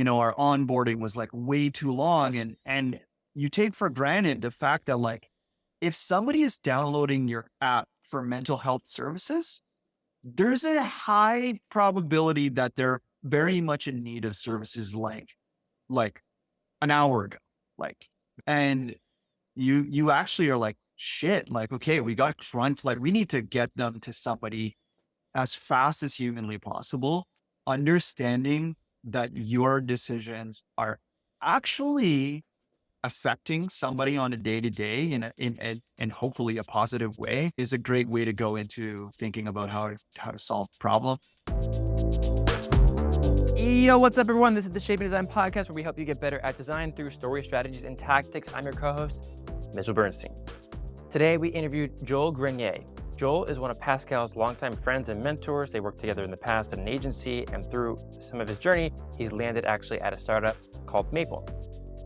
our onboarding was like way too long. And you take for granted the fact that like, if somebody is downloading your app for mental health services, there's a high probability that they're very much in need of services like an hour ago. Like, and you actually are like, shit, like, okay, we got crunch. Like we need to get them to somebody as fast as humanly possible, understanding that your decisions are actually affecting somebody on a day to day in hopefully a positive way is a great way to go into thinking about how to solve the problem. Yo, what's up, everyone? This is the Shaping Design Podcast, where we help you get better at design through story, strategies, and tactics. I'm your co-host, Mr. Bernstein. Today, we interviewed Joel Grenier. Joel is one of Pascal's longtime friends and mentors. They worked together in the past at an agency, and through some of his journey, he's landed actually at a startup called Maple.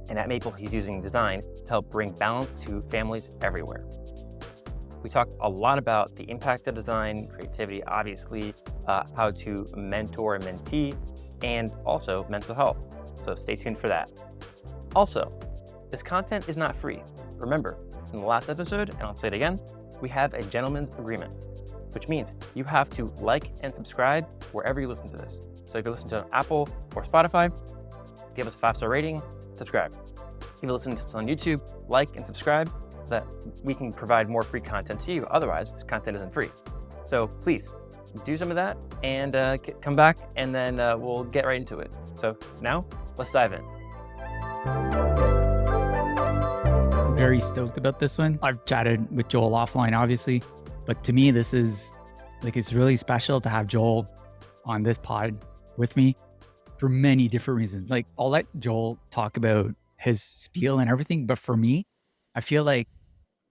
And at Maple, he's using design to help bring balance to families everywhere. We talked a lot about the impact of design, creativity, obviously, how to mentor and mentee, and also mental health. So stay tuned for that. Also, this content is not free. Remember, in the last episode, and I'll say it again, we have a gentleman's agreement, which means you have to like and subscribe wherever you listen to this. So if you listen to Apple or Spotify, give us a 5-star rating, subscribe. If you're listening to this on YouTube, like and subscribe so that we can provide more free content to you. Otherwise, this content isn't free. So please do some of that and come back, and then we'll get right into it. So now let's dive in. Very stoked about this one. I've chatted with Joel offline, obviously, but to me, this is like, it's really special to have Joel on this pod with me for many different reasons. Like, I'll let Joel talk about his spiel and everything, but for me, I feel like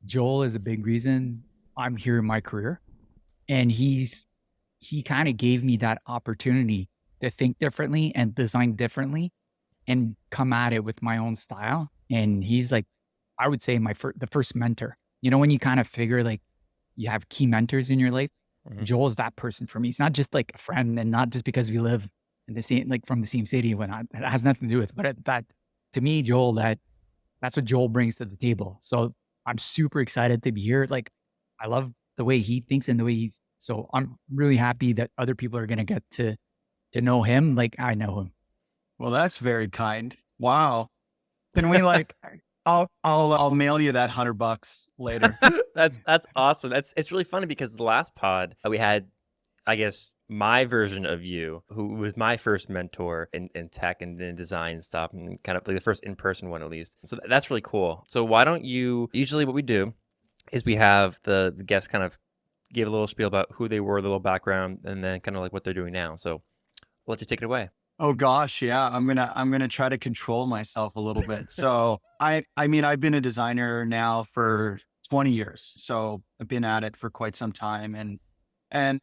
Joel is a big reason I'm here in my career. And he kind of gave me that opportunity to think differently and design differently and come at it with my own style. And he's like, I would say the first mentor. You know, when you kind of figure like you have key mentors in your life, Joel's that person for me. He's not just like a friend, and not just because we live in the same, like from the same city. It has nothing to do with, but that to me, Joel, that's what Joel brings to the table. So I'm super excited to be here. Like, I love the way he thinks and the way so I'm really happy that other people are going to get to know him like I know him. Well, that's very kind. Wow. Can we like, I'll mail you that $100 later. That's awesome. It's really funny because the last pod we had, I guess, my version of you, who was my first mentor in tech and in design and stuff, and kind of like the first in-person one at least. So that's really cool. So why don't you, usually what we do is we have the guests kind of give a little spiel about who they were, the little background, and then kind of like what they're doing now. So I'll let you take it away. Oh gosh, yeah. I'm gonna try to control myself a little bit. So I mean, I've been a designer now for 20 years. So I've been at it for quite some time, and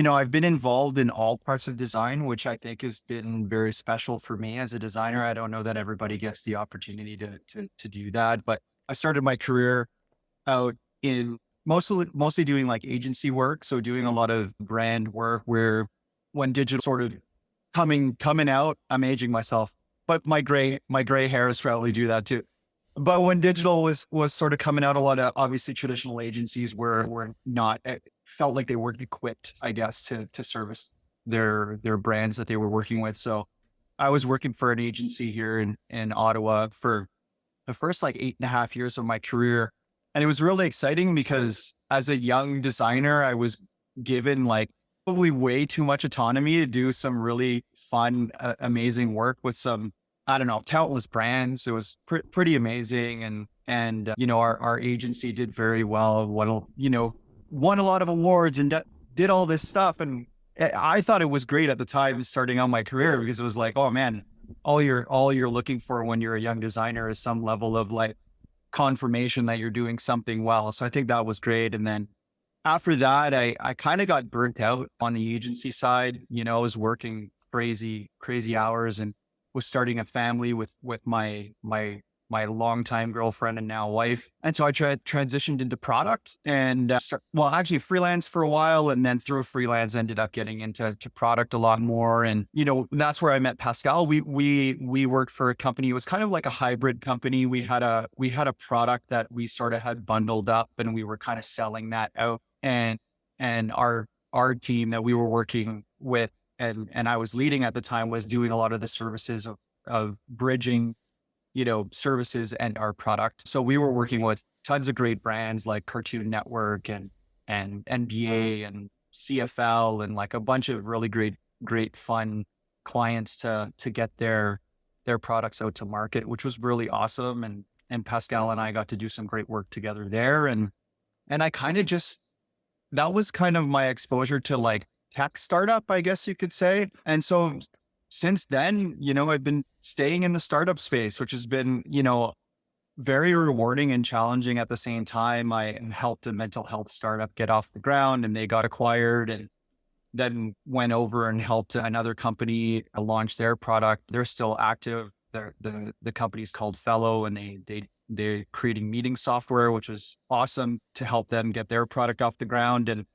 I've been involved in all parts of design, which I think has been very special for me as a designer. I don't know that everybody gets the opportunity to do that, but I started my career out in mostly doing like agency work. So doing a lot of brand work where when digital sort of coming out, I'm aging myself, but my gray hairs probably do that too. But when digital was sort of coming out, a lot of obviously traditional agencies were not, felt like they weren't equipped, I guess, to service their brands that they were working with. So I was working for an agency here in Ottawa for the first like 8.5 years of my career. And it was really exciting because as a young designer, I was given like probably way too much autonomy to do some really fun, amazing work with some, I don't know, countless brands. It was pretty amazing. And our agency did very well, won a lot of awards and did all this stuff. And I thought it was great at the time starting out my career, because it was like, oh man, all you're looking for when you're a young designer is some level of like confirmation that you're doing something well. So I think that was great. And then after that, I kind of got burnt out on the agency side. I was working crazy hours and was starting a family with my my longtime girlfriend and now wife. And so I transitioned into product and actually freelance for a while. And then through freelance, ended up getting into product a lot more. And, that's where I met Pascal. We worked for a company. It was kind of like a hybrid company. We had a product that we sort of had bundled up and we were kind of selling that out. And our team that we were working with and I was leading at the time was doing a lot of the services of bridging, services and our product. So we were working with tons of great brands like Cartoon Network and NBA and CFL and like a bunch of really great fun clients to get their products out to market, which was really awesome. And Pascal and I got to do some great work together there. And I kind of that was kind of my exposure to like tech startup, I guess you could say. And so since then, I've been staying in the startup space, which has been, very rewarding and challenging at the same time. I helped a mental health startup get off the ground and they got acquired, and then went over and helped another company launch their product. They're still active. The company's called Fellow, and they're creating meeting software, which was awesome to help them get their product off the ground. And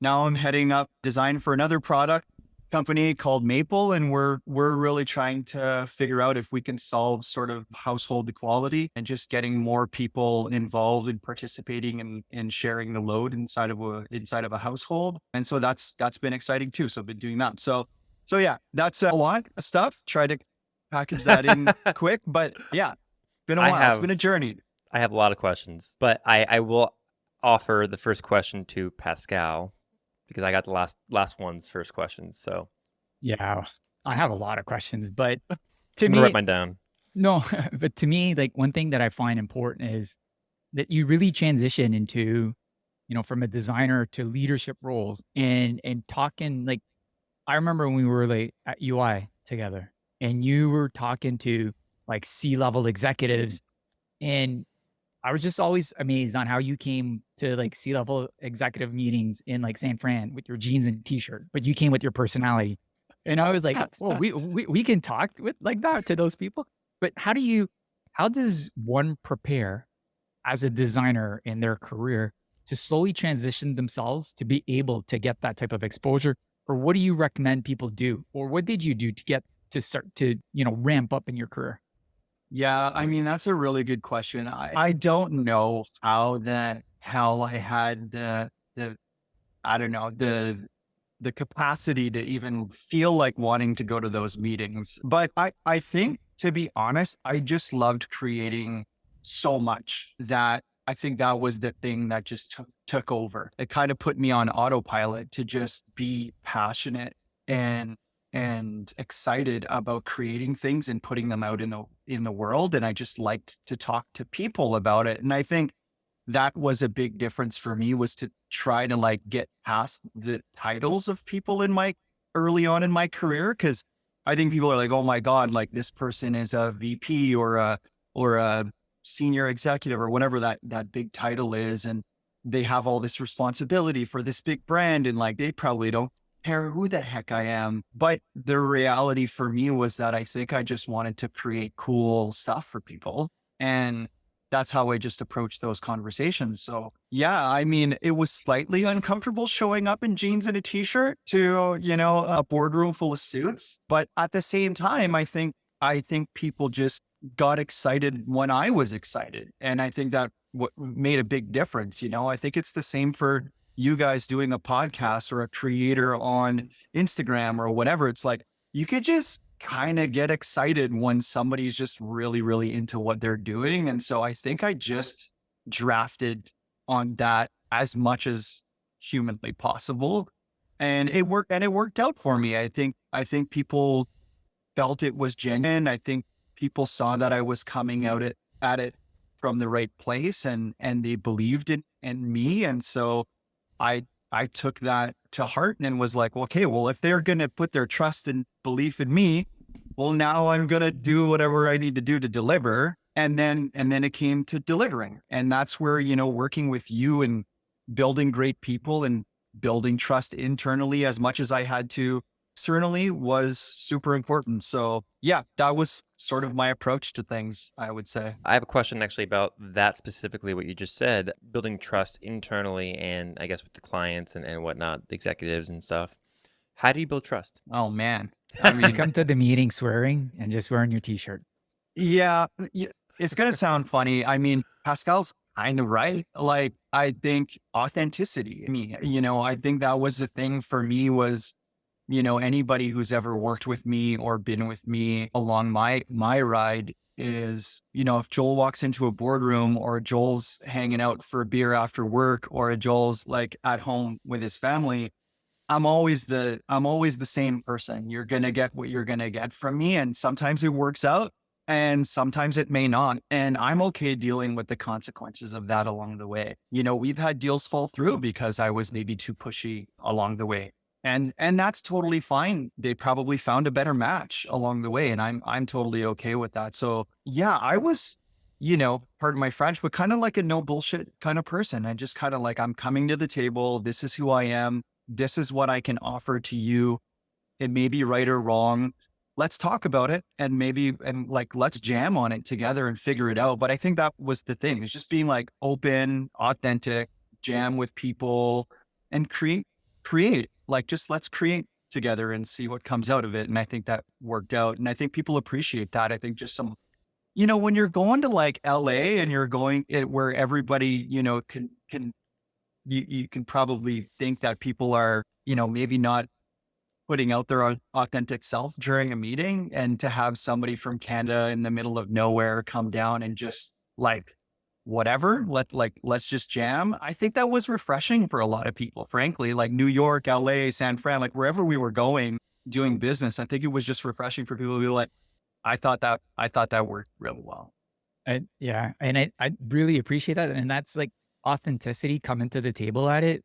now I'm heading up design for another product company called Maple. And we're really trying to figure out if we can solve sort of household equality and just getting more people involved in participating and sharing the load inside of a household. And so that's been exciting too. So I've been doing that. So yeah, that's a lot of stuff. Try to package that in quick, but yeah, been a while. It's been a journey. I have a lot of questions, but I will offer the first question to Pascal because I got the last one's first questions. So yeah, I have a lot of questions, but I'm gonna write mine down. No, but to me, like one thing that I find important is that you really transition into, from a designer to leadership roles and talking. Like I remember when we were like at UI together and you were talking to like C-level executives, and I was just always amazed on how you came to like C-level executive meetings in like San Fran with your jeans and t-shirt, but you came with your personality. And I was like, well, we can talk with like that to those people. But how does one prepare as a designer in their career to slowly transition themselves to be able to get that type of exposure? Or what do you recommend people do? Or what did you do to start to, ramp up in your career? Yeah, I mean, that's a really good question. I don't know how I had I don't know, the capacity to even feel like wanting to go to those meetings. But I think, to be honest, I just loved creating so much that I think that was the thing that just took over. It kind of put me on autopilot to just be passionate and excited about creating things and putting them out in the world. And I just liked to talk to people about it. And I think that was a big difference for me, was to try to like get past the titles of people early on in my career. Cause I think people are like, oh my God, like this person is a VP or a senior executive or whatever that big title is. And they have all this responsibility for this big brand. And like, they probably don't care who the heck I am. But the reality for me was that I think I just wanted to create cool stuff for people. And that's how I just approached those conversations. So yeah, I mean, it was slightly uncomfortable showing up in jeans and a t-shirt to, a boardroom full of suits. But at the same time, I think people just got excited when I was excited. And I think that what made a big difference. I think it's the same for you guys doing a podcast or a creator on Instagram or whatever. It's like, you could just kind of get excited when somebody's just really, really into what they're doing. And so I think I just drafted on that as much as humanly possible. And it worked out for me. I think people felt it was genuine. I think people saw that I was coming out at it from the right place, and they believed in me. And so I took that to heart and was like, okay, well, if they're going to put their trust and belief in me, well, now I'm going to do whatever I need to do to deliver. And then it came to delivering. And that's where, working with you and building great people and building trust internally as much as I had to externally was super important. So yeah, that was sort of my approach to things, I would say. I have a question actually about that specifically, what you just said, building trust internally and I guess with the clients and whatnot, the executives and stuff. How do you build trust? Oh man. I You mean, come to the meeting swearing and just wearing your t-shirt. yeah, it's going to sound funny. I mean, Pascal's kind of right. Like, I think authenticity. I mean, I think that was the thing for me was, anybody who's ever worked with me or been with me along my ride is, if Joel walks into a boardroom or Joel's hanging out for a beer after work or Joel's like at home with his family, I'm always the same person. You're going to get what you're going to get from me. And sometimes it works out and sometimes it may not. And I'm okay dealing with the consequences of that along the way. We've had deals fall through because I was maybe too pushy along the way. And that's totally fine. They probably found a better match along the way. And I'm totally okay with that. So yeah, I was, pardon my French, but kind of like a no bullshit kind of person. I just kind of like, I'm coming to the table. This is who I am. This is what I can offer to you. It may be right or wrong. Let's talk about it and like, let's jam on it together and figure it out. But I think that was the thing. It's just being like open, authentic, jam with people and create, like, just let's create together and see what comes out of it. And I think that worked out. And I think people appreciate that. I think just when you're going to like LA and you're going it where everybody, can you can probably think that people are, maybe not putting out their authentic self during a meeting, and to have somebody from Canada in the middle of nowhere come down and just like, whatever, let's just jam. I think that was refreshing for a lot of people, frankly, like New York, LA, San Fran, like wherever we were going doing business. I think it was just refreshing for people to be like, I thought that worked really well. And yeah, and I really appreciate that. And that's like authenticity coming to the table at it.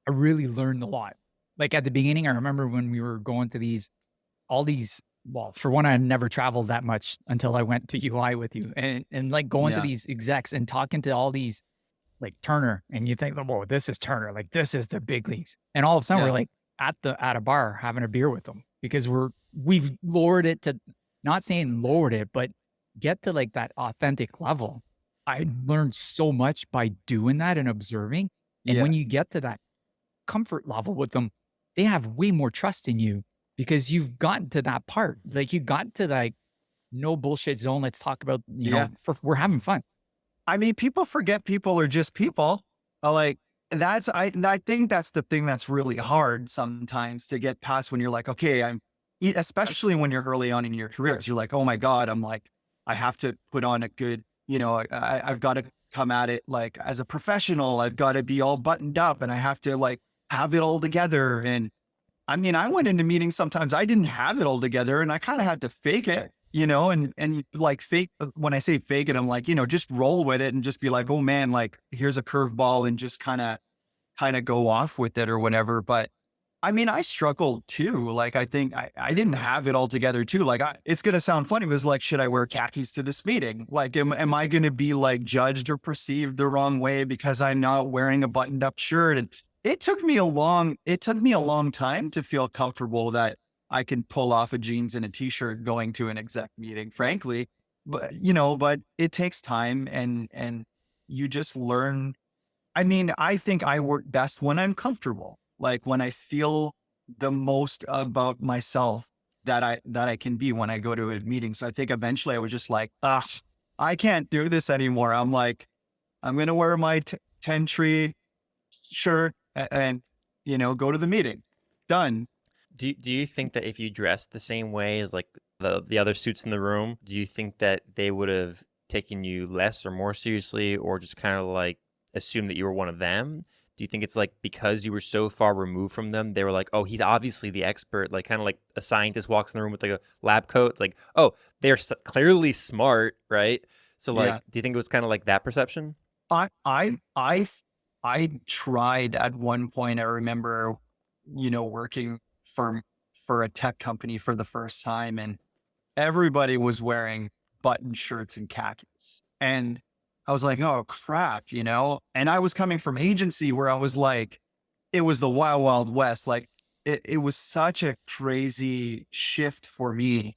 I really learned a lot. Like at the beginning, I remember when we were going to all these, well, for one, I had never traveled that much until I went to UI with you and like going to Yeah. these execs and talking to all these like Turner, and you think, whoa, this is Turner, like this is the big leagues. And all of a sudden we're Yeah. like at a bar having a beer with them because we've lowered it to, not saying lowered it, but get to like that authentic level. I learned so much by doing that and observing. And Yeah. when you get to that comfort level with them, they have way more trust in you because you've gotten to that part. Like you got to like no bullshit zone. Let's talk about, Yeah. we're having fun. I mean, people forget people are just people. Like I think that's the thing that's really hard sometimes to get past when you're like, okay, especially when you're early on in your careers, you're like, oh my God, I'm like, I have to put on a good, I've got to come at it like as a professional. I've got to be all buttoned up and I have to like have it all together. And I mean, I went into meetings sometimes I didn't have it all together and I kind of had to fake it, and like fake, when I say fake it, I'm like, just roll with it and just be like, oh man, like here's a curveball and just kind of go off with it or whatever. But I mean, I struggled too. Like, I think I didn't have it all together too. Like, it's going to sound funny. It was like, should I wear khakis to this meeting? Like, am I going to be like judged or perceived the wrong way because I'm not wearing a buttoned up shirt? And it took me a long time to feel comfortable that I can pull off a jeans and a t-shirt going to an exec meeting, frankly. But it takes time and you just learn. I mean, I think I work best when I'm comfortable, like when I feel the most about myself that I can be when I go to a meeting. So I think eventually I was just like, I can't do this anymore. I'm like, I'm going to wear my 10 tree shirt and, go to the meeting. Done. Do you think that if you dressed the same way as like the other suits in the room, do you think that they would have taken you less or more seriously, or just kind of like assume that you were one of them? Do you think it's like because you were so far removed from them, they were like, oh, he's obviously the expert, like kind of like a scientist walks in the room with like a lab coat. It's like, oh, they're clearly smart, right? So like, Yeah. do you think it was kind of like that perception? I, I, I, I tried at one point. I remember, working for a tech company for the first time, and everybody was wearing button shirts and khakis. And I was like, oh crap, and I was coming from agency where I was like, it was the wild, wild west. Like it was such a crazy shift for me.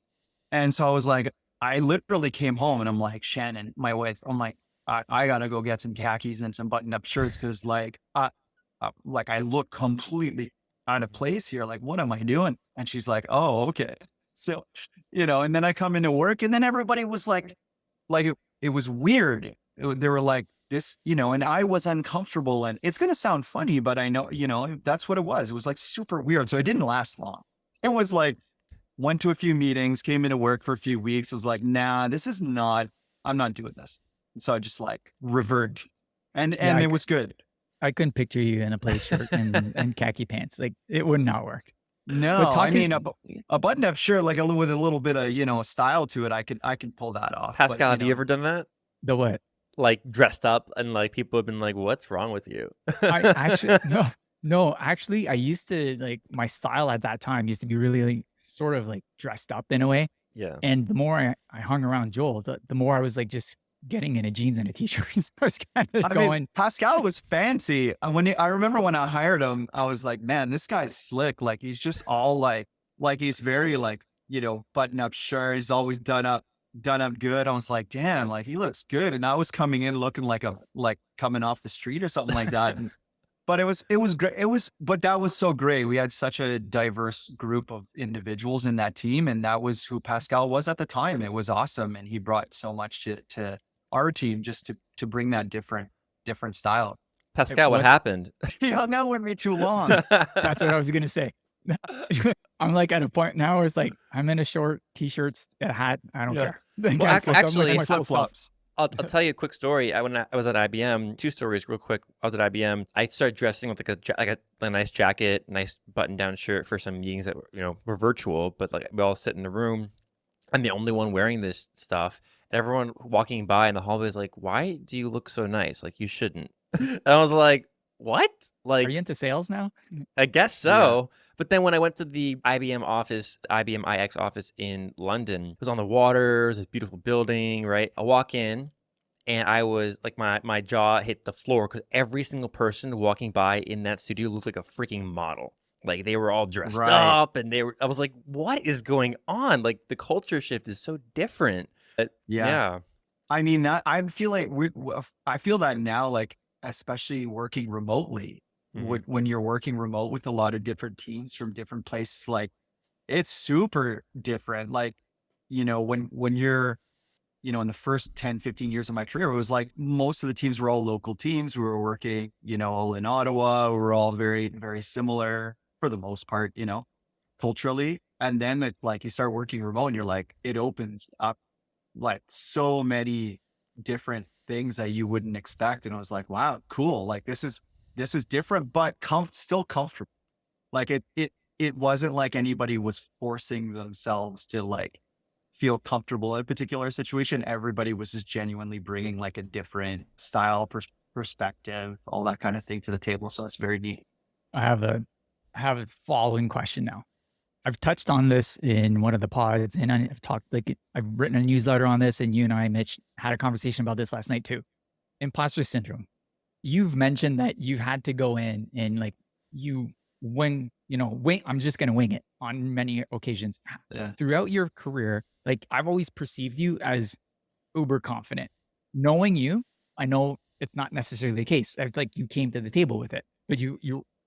And so I was like, I literally came home and I'm like, Shannon, my wife, I'm like, I gotta go get some khakis and some button up shirts. Cause like I look completely out of place here. Like, what am I doing? And she's like, oh, okay. So, and then I come into work and then everybody was like it was weird. They were like this, and I was uncomfortable, and it's going to sound funny, but I know, that's what it was. It was like super weird. So it didn't last long. It was like, went to a few meetings, came into work for a few weeks. I was like, nah, I'm not doing this. So I just like revert and Yeah, it was good. I couldn't picture you in a plaid shirt and khaki pants. Like it would not work. No, But I mean, talking, a button up shirt, like with a little bit of, style to it. I could pull that off. Pascal, But, have you ever done that? the what? Like dressed up and like people have been like, "What's wrong with you?" I actually no, actually I used to like my style at that time used to be really like, sort of like dressed up in a way. Yeah. And the more I hung around Joel, the more I was like just getting in a jeans and a t-shirt. So I was kind of I going, mean, Pascal was fancy. I remember when I hired him, I was like, man, this guy's slick. Like he's just all like he's very like, button up shirt. He's always done up good. I was like, damn, like he looks good. And I was coming in looking like coming off the street or something like that. But it was great. But that was so great. We had such a diverse group of individuals in that team. And that was who Pascal was at the time. It was awesome. And he brought so much to our team just to bring that different style. Pascal, what what- happened? He hung out with me too long. that's what I was gonna say. I'm like at a point now where it's like I'm in a short t-shirts, a hat. I don't Yeah. care. Like, Well, I'm like actually, my full Flip self. flops. I'll tell you a quick story. When I was at IBM, 2 stories real quick. I was at IBM. I started dressing with like a nice jacket, nice button-down shirt for some meetings that were virtual, but like we all sit in the room. I'm the only one wearing this stuff. And everyone walking by in the hallway is like, "Why do you look so nice? Like you shouldn't." And I was like, "What?" Like Are you into sales now? I guess so. But then when I went to the IBM office, IBM iX office in London, it was on the water, it was a beautiful building, right? I walk in and I was like, my jaw hit the floor because every single person walking by in that studio looked like a freaking model. Like they were all dressed Right. up and I was like, what is going on? Like the culture shift is so different. But, yeah. I mean, I feel like I feel that now, like, especially working remotely, Mhm. when you're working remote with a lot of different teams from different places, like it's super different. Like, when you're, in the first 10, 15 years of my career, it was like most of the teams were all local teams. We were working, all in Ottawa. We were all very, very similar for the most part, culturally. And then it's like you start working remote and you're like, it opens up like so many different things that you wouldn't expect. And I was like, wow, cool. Like this is different, but still comfortable. Like it wasn't like anybody was forcing themselves to like feel comfortable in a particular situation. Everybody was just genuinely bringing like a different style, perspective, all that kind of thing to the table. So that's very neat. I have a following question now. I've touched on this in one of the pods, and I've talked I've written a newsletter on this, and you and I, Mitch, had a conversation about this last night too. Imposter syndrome. You've mentioned that you had to go in and like wing. I'm just gonna wing it on many occasions. Yeah. Throughout your career, like I've always perceived you as uber confident. Knowing you, I know it's not necessarily the case. It's like you came to the table with it, but you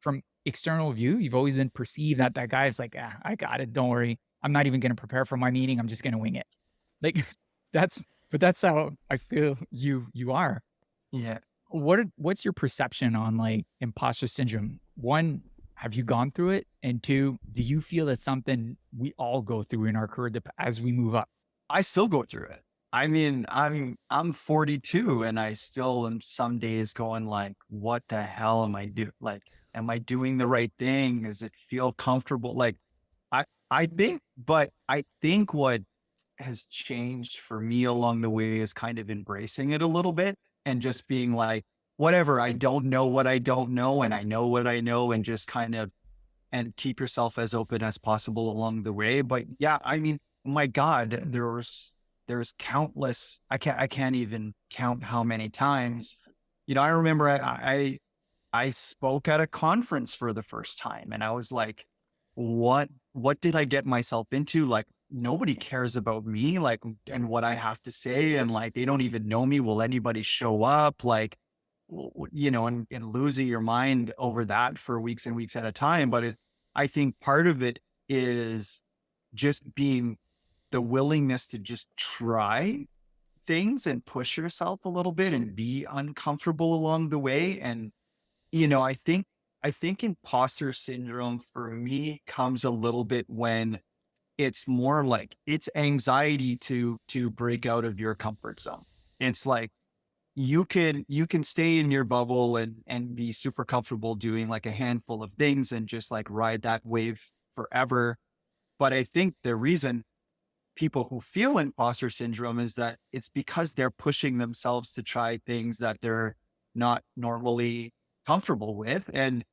from external view, you've always been perceived that guy is like, I got it. Don't worry. I'm not even going to prepare for my meeting. I'm just going to wing it. Like that's how I feel you are. Yeah. What's your perception on like imposter syndrome? One, have you gone through it? And two, do you feel it's something we all go through in our career as we move up? I still go through it. I mean, I'm 42 and I still am some days going like, what the hell am I doing? Like, am I doing the right thing? Does it feel comfortable? Like I think what has changed for me along the way is kind of embracing it a little bit and just being like, whatever, I don't know what I don't know. And I know what I know, and just kind of, and keep yourself as open as possible along the way. But yeah, I mean, my God, there's countless, I can't even count how many times, I remember I spoke at a conference for the first time and I was like, what did I get myself into? Like, nobody cares about me, like, and what I have to say. And like, they don't even know me. Will anybody show up? Like, and losing your mind over that for weeks and weeks at a time. But I think part of it is just being the willingness to just try things and push yourself a little bit and be uncomfortable along the way. And, I think imposter syndrome for me comes a little bit when it's more like it's anxiety to break out of your comfort zone. It's like you can stay in your bubble and be super comfortable doing like a handful of things and just like ride that wave forever. But I think the reason people who feel imposter syndrome is that it's because they're pushing themselves to try things that they're not normally comfortable with. And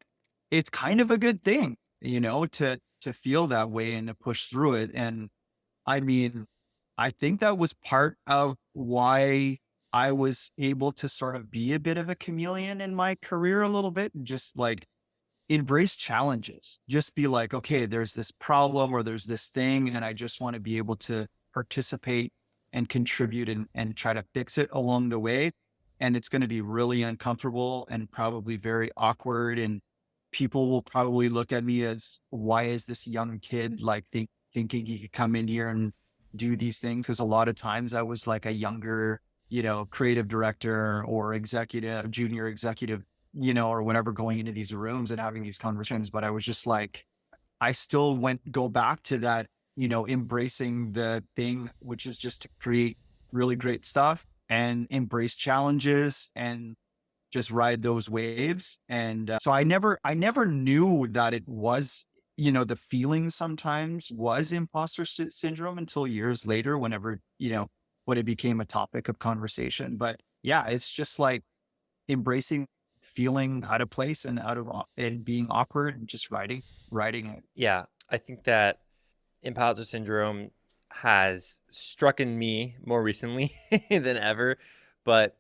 it's kind of a good thing, to feel that way and to push through it. And I mean, I think that was part of why I was able to sort of be a bit of a chameleon in my career a little bit and just like embrace challenges. Just be like, okay, there's this problem or there's this thing, and I just want to be able to participate and contribute and try to fix it along the way. And it's going to be really uncomfortable and probably very awkward. And people will probably look at me as, why is this young kid like thinking he could come in here and do these things? Because a lot of times I was like a younger, creative director or executive, junior executive, or whatever, going into these rooms and having these conversations. But I was just like, I still go back to that, embracing the thing, which is just to create really great stuff and embrace challenges and just ride those waves. And so I never knew that it was, the feeling sometimes was imposter syndrome until years later, whenever, when it became a topic of conversation. But yeah, it's just like embracing feeling out of place and and being awkward and just riding it. Yeah, I think that imposter syndrome has struck in me more recently than ever, but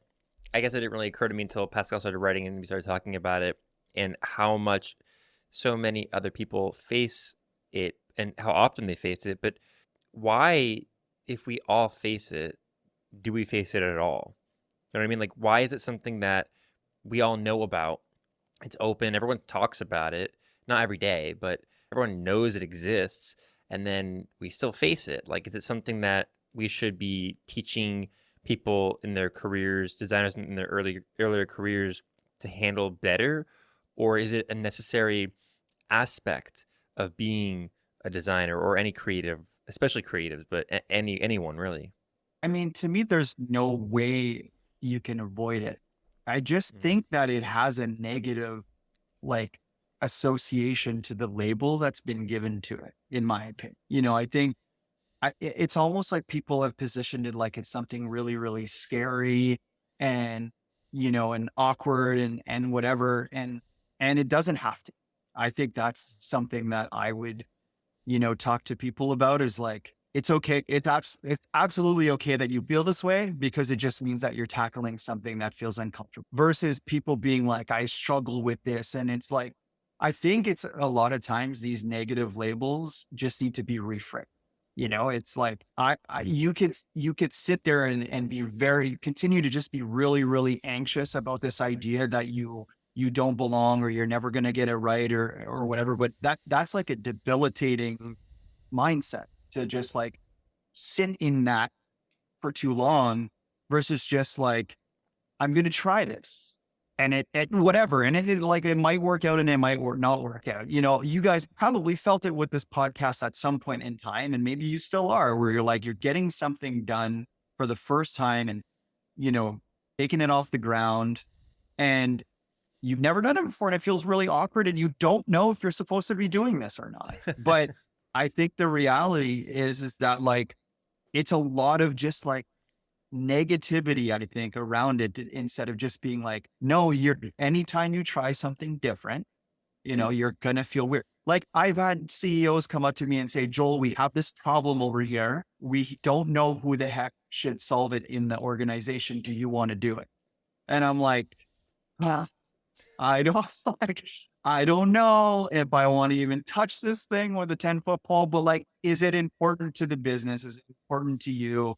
I guess it didn't really occur to me until Pascal started writing and we started talking about it, and how much so many other people face it and how often they face it. But why, if we all face it, do we face it at all? You know what I mean? Like, why is it something that we all know about? It's open, everyone talks about it, not every day, but everyone knows it exists, and then we still face it. Like, is it something that we should be teaching people in their careers, designers in their earlier careers, to handle better? Or is it a necessary aspect of being a designer or any creative, especially creatives, but anyone really? I mean, to me, there's no way you can avoid it. I just Mhm. think that it has a negative, like, association to the label that's been given to it, in my opinion. I think it's almost like people have positioned it like it's something really, really scary and, and awkward and whatever. And it doesn't have to. I think that's something that I would, talk to people about, is like, it's okay. It's absolutely okay that you feel this way, because it just means that you're tackling something that feels uncomfortable, versus people being like, I struggle with this. And it's like, I think it's a lot of times these negative labels just need to be reframed. It's like, you could sit there and be continue to just be really, really anxious about this idea that you don't belong, or you're never going to get it right, or whatever. But that's like a debilitating mindset, to just like sit in that for too long, versus just like, I'm going to try this, and it whatever. And it might work out and it might not work out. You guys probably felt it with this podcast at some point in time, and maybe you still are, where you're getting something done for the first time, and, you know, taking it off the ground, and you've never done it before, and it feels really awkward, and you don't know if you're supposed to be doing this or not. But I think the reality is that, like, it's a lot of just like negativity, I think, around it, instead of just being like, no, anytime you try something different, you're going to feel weird. Like, I've had CEOs come up to me and say, Joel, we have this problem over here. We don't know who the heck should solve it in the organization. Do you want to do it? And I'm like, huh? I don't like, I don't know if I want to even touch this thing with a 10-foot pole, but like, is it important to the business? Is it important to you?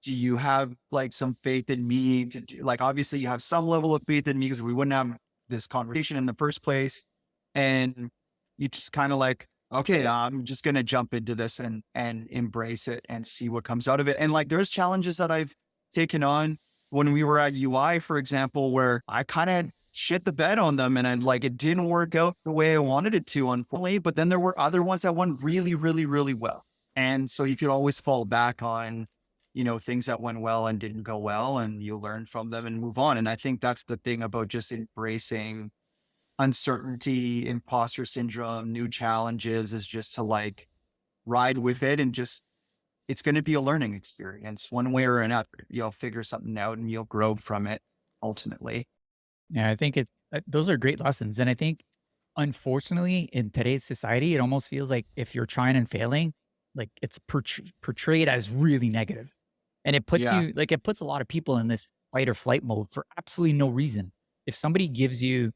Do you have like some faith in me to do, like, obviously you have some level of faith in me because we wouldn't have this conversation in the first place. And you just kind of like, okay, I'm just going to jump into this and embrace it and see what comes out of it. And like, there's challenges that I've taken on when we were at UI, for example, where I kind of shit the bed on them and I like, it didn't work out the way I wanted it to, unfortunately, but then there were other ones that went really, really, really well. And so you could always fall back on, things that went well and didn't go well, and you learn from them and move on. And I think that's the thing about just embracing uncertainty, imposter syndrome, new challenges, is just to like ride with it and just, it's going to be a learning experience one way or another. You'll figure something out and you'll grow from it ultimately. Yeah, I think those are great lessons. And I think, unfortunately, in today's society, it almost feels like if you're trying and failing, like it's portrayed as really negative. And it puts Yeah. you, like, it puts a lot of people in this fight or flight mode for absolutely no reason. If somebody gives you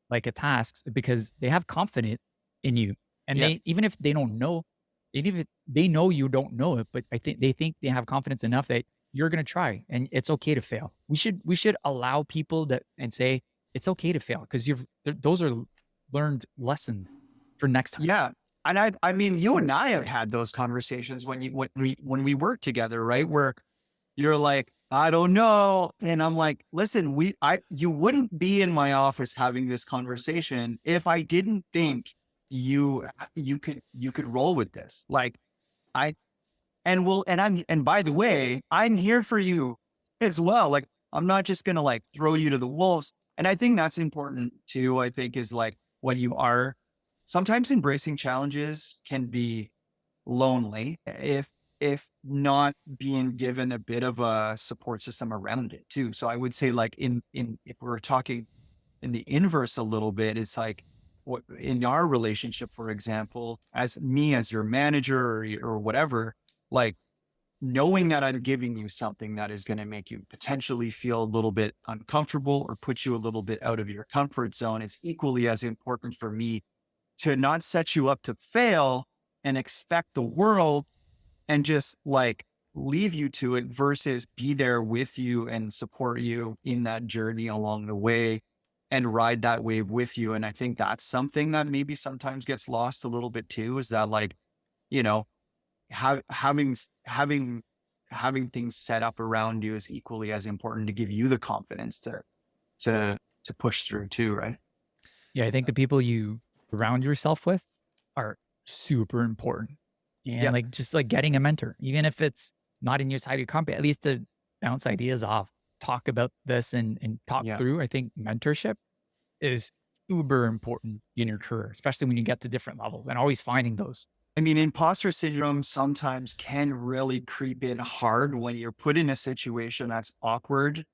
like a task because they have confidence in you, and Yeah. even if they don't know, even if they know you don't know it, but I think they have confidence enough that you're going to try, and it's okay to fail. We should allow people that and say it's okay to fail because those are learned lessons for next time. Yeah. And I mean, you and I have had those conversations when we work together, right? Where you're like, I don't know. And I'm like, listen, you wouldn't be in my office having this conversation if I didn't think you could roll with this. Like I, and by the way, I'm here for you as well. Like, I'm not just going to like throw you to the wolves. And I think that's important too. I think is like when you are sometimes embracing challenges can be lonely if not being given a bit of a support system around it too. So I would say like in if we're talking in the inverse a little bit, it's like what in our relationship, for example, as me as your manager or whatever, like knowing that I'm giving you something that is going to make you potentially feel a little bit uncomfortable or put you a little bit out of your comfort zone, it's equally as important for me to not set you up to fail and expect the world and just like leave you to it versus be there with you and support you in that journey along the way and ride that wave with you. And I think that's something that maybe sometimes gets lost a little bit too, is that like, you know, having things set up around you is equally as important to give you the confidence to push through too, right? Yeah, I think the people you surround yourself with are super important. Yeah. And like just like getting a mentor, even if it's not in your side of your company, at least to bounce ideas off, talk about this and talk Yeah. through. I think mentorship is uber important in your career, especially when you get to different levels and always finding those. I mean, imposter syndrome sometimes can really creep in hard when you're put in a situation that's awkward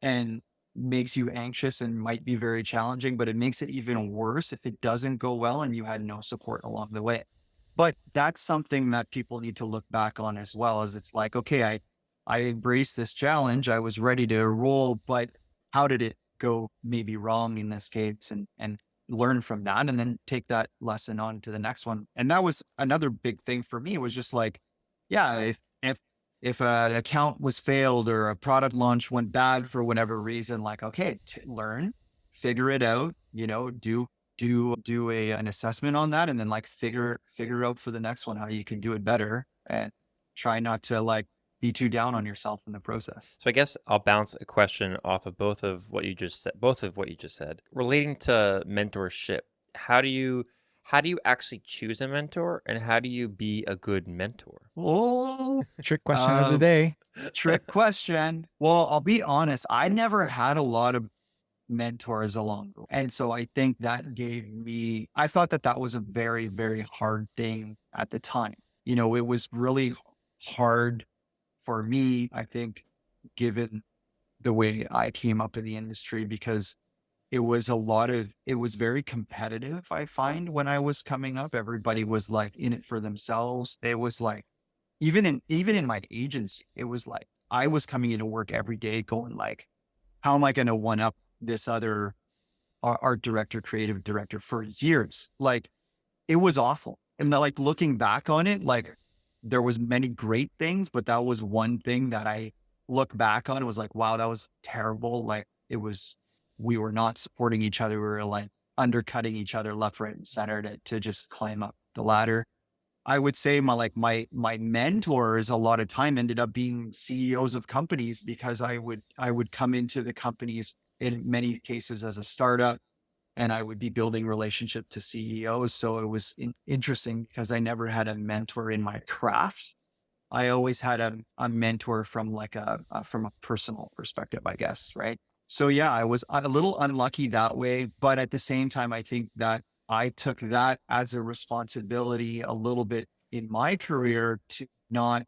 and makes you anxious and might be very challenging, but it makes it even worse if it doesn't go well and you had no support along the way. But that's something that people need to look back on as well, as it's like, okay, I embraced this challenge. I was ready to roll, but how did it go maybe wrong in this case, and learn from that and then take that lesson on to the next one. And that was another big thing for me, was just like, yeah, if an account was failed or a product launch went bad for whatever reason, like, okay, learn, figure it out, do an assessment on that, and then like figure out for the next one how you can do it better, and try not to like be too down on yourself in the process. So I guess I'll bounce a question off of both of what you just said. Relating to mentorship, how do you actually choose a mentor, and how do you be a good mentor? Oh, Trick question of the um, day. trick question. Well, I'll be honest. I never had a lot of mentors along the way. And so I think that I thought that was a very, very hard thing at the time. It was really hard for me, I think, given the way I came up in the industry, because it was very competitive. I find when I was coming up, everybody was like in it for themselves. It was like, even in my agency, it was like, I was coming into work every day going like, how am I going to one up this other art director, creative director for years. Like it was awful. And then, like looking back on it, like there was many great things, but that was one thing that I look back on and was like, wow, that was terrible. Like it was, we were not supporting each other. We were like undercutting each other left, right, and center to just climb up the ladder. I would say my mentors a lot of time ended up being CEOs of companies because I would come into the companies in many cases as a startup and I would be building relationship to CEOs. So it was interesting because I never had a mentor in my craft. I always had a mentor from like from a personal perspective, I guess. Right. So yeah, I was a little unlucky that way, but at the same time, I think that I took that as a responsibility a little bit in my career to not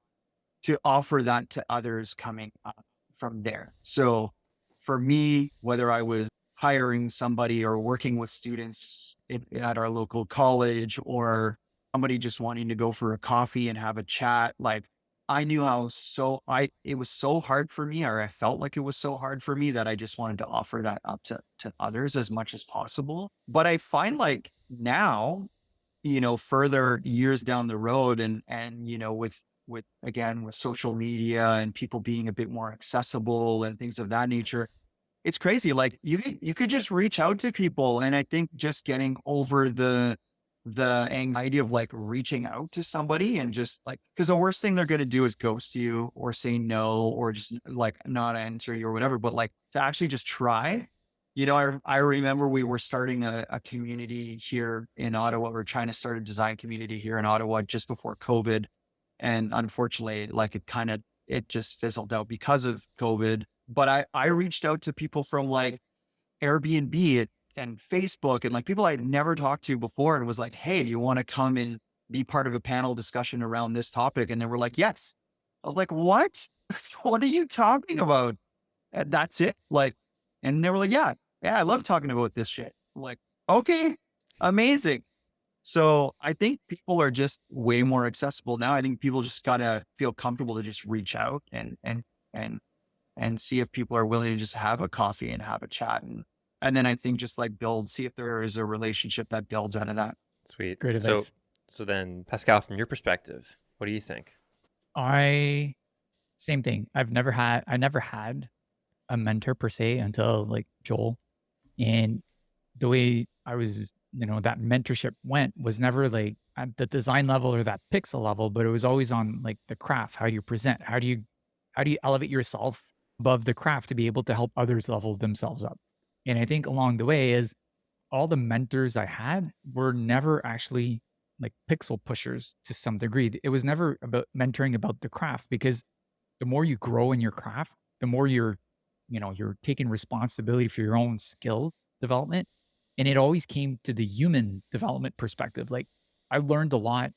to offer that to others coming up from there. So for me, whether I was hiring somebody or working with students at our local college or somebody just wanting to go for a coffee and have a chat, like I knew how it was so hard for me, or I felt like it was so hard for me that I just wanted to offer that up to others as much as possible. But I find like now, further years down the road and, with again, with social media and people being a bit more accessible and things of that nature, it's crazy. Like you could just reach out to people. And I think just getting over the anxiety of like reaching out to somebody and just like, because the worst thing they're going to do is ghost you or say no, or just like not answer you or whatever. But like to actually just try, I remember we were starting a community here in Ottawa. We're trying to start a design community here in Ottawa just before COVID. And unfortunately, like it just fizzled out because of COVID. But I reached out to people from like Airbnb and Facebook and like people I'd never talked to before and was like, hey, do you want to come and be part of a panel discussion around this topic? And they were like, yes. I was like, what? What are you talking about? And that's it. Like, and they were like, yeah, I love talking about this shit. I'm like, okay, amazing. So I think people are just way more accessible now. I think people just gotta feel comfortable to just reach out and see if people are willing to just have a coffee and have a chat. And then I think just like see if there is a relationship that builds out of that. Sweet. Great advice. So then Pascal, from your perspective, what do you think? Same thing. I never had a mentor per se until like Joel. And the way I was, that mentorship went was never like at the design level or that pixel level, but it was always on like the craft. How do you present? How do you elevate yourself above the craft to be able to help others level themselves up? And I think along the way is all the mentors I had were never actually like pixel pushers to some degree. It was never about mentoring about the craft, because the more you grow in your craft, the more you're taking responsibility for your own skill development. And it always came to the human development perspective. Like I learned a lot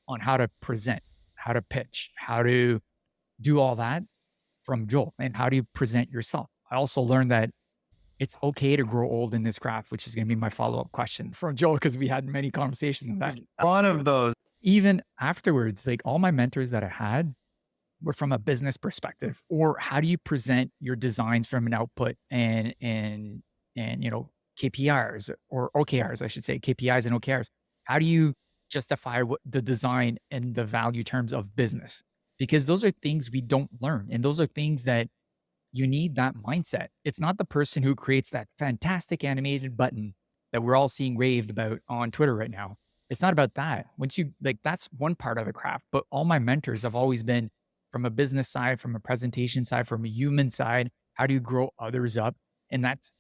on how to present, how to pitch, how to do all that from Joel, and how do you present yourself. I also learned that it's okay to grow old in this craft, which is going to be my follow-up question from Joel, because we had many conversations on that. One of those. Even afterwards, like all my mentors that I had were from a business perspective, or how do you present your designs from an output and KPIs or OKRs, I should say, KPIs and OKRs. How do you justify what the design and the value terms of business? Because those are things we don't learn. And those are things that you need that mindset. It's not the person who creates that fantastic animated button that we're all seeing raved about on Twitter right now. It's not about that. Once you like, that's one part of the craft, but all my mentors have always been from a business side, from a presentation side, from a human side. How do you grow others up? And that's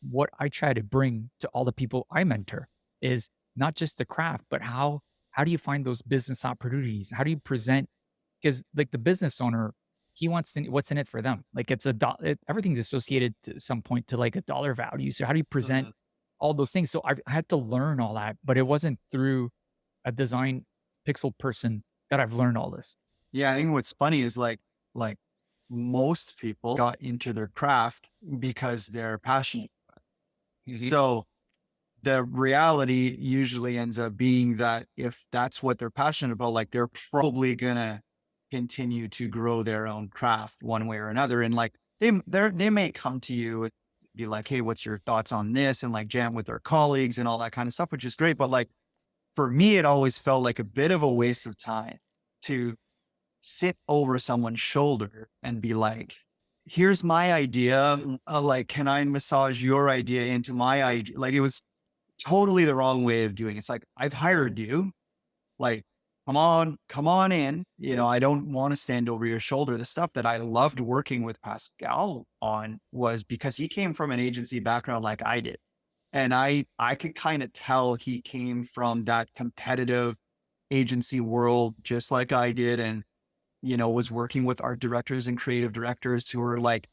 what I try to bring to all the people I mentor, is not just the craft, but how do you find those business opportunities? How do you present? Because like the business owner, he wants to, what's in it for them. Like it's everything's associated to some point to like a dollar value. So how do you present all those things? So I had to learn all that, but it wasn't through a design pixel person that I've learned all this. Yeah, I think what's funny is like most people got into their craft because they're passionate. So the reality usually ends up being that if that's what they're passionate about, like they're probably gonna continue to grow their own craft one way or another. And like they may come to you be like, hey, what's your thoughts on this? And like jam with our colleagues and all that kind of stuff, which is great. But like for me, it always felt like a bit of a waste of time to sit over someone's shoulder and be like, here's my idea. Like, can I massage your idea into my idea? Like, it was totally the wrong way of doing it. It's like, I've hired you. Like, come on in. I don't want to stand over your shoulder. The stuff that I loved working with Pascal on was because he came from an agency background like I did. And I could kind of tell he came from that competitive agency world, just like I did. And was working with art directors and creative directors who were like,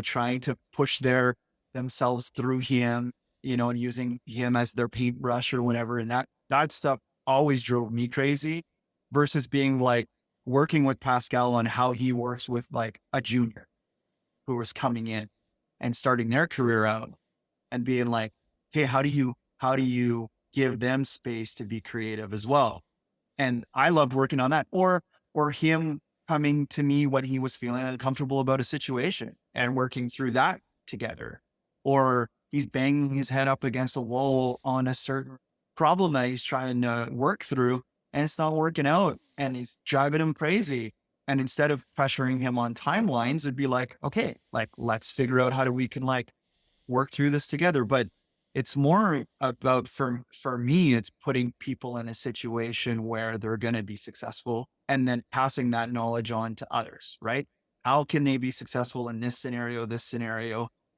trying to push themselves through him, and using him as their paintbrush or whatever. And that stuff always drove me crazy versus being like working with Pascal on how he works with like a junior who was coming in and starting their career out and being like, hey, how do you give them space to be creative as well? And I loved working on that. Or him coming to me when he was feeling uncomfortable about a situation and working through that together. Or he's banging his head up against a wall on a certain problem that he's trying to work through and it's not working out and it's driving him crazy. And instead of pressuring him on timelines, it'd be like, okay, like, let's figure out how we can like work through this together. But it's more about, for me, it's putting people in a situation where they're going to be successful and then passing that knowledge on to others, right? How can they be successful in this scenario,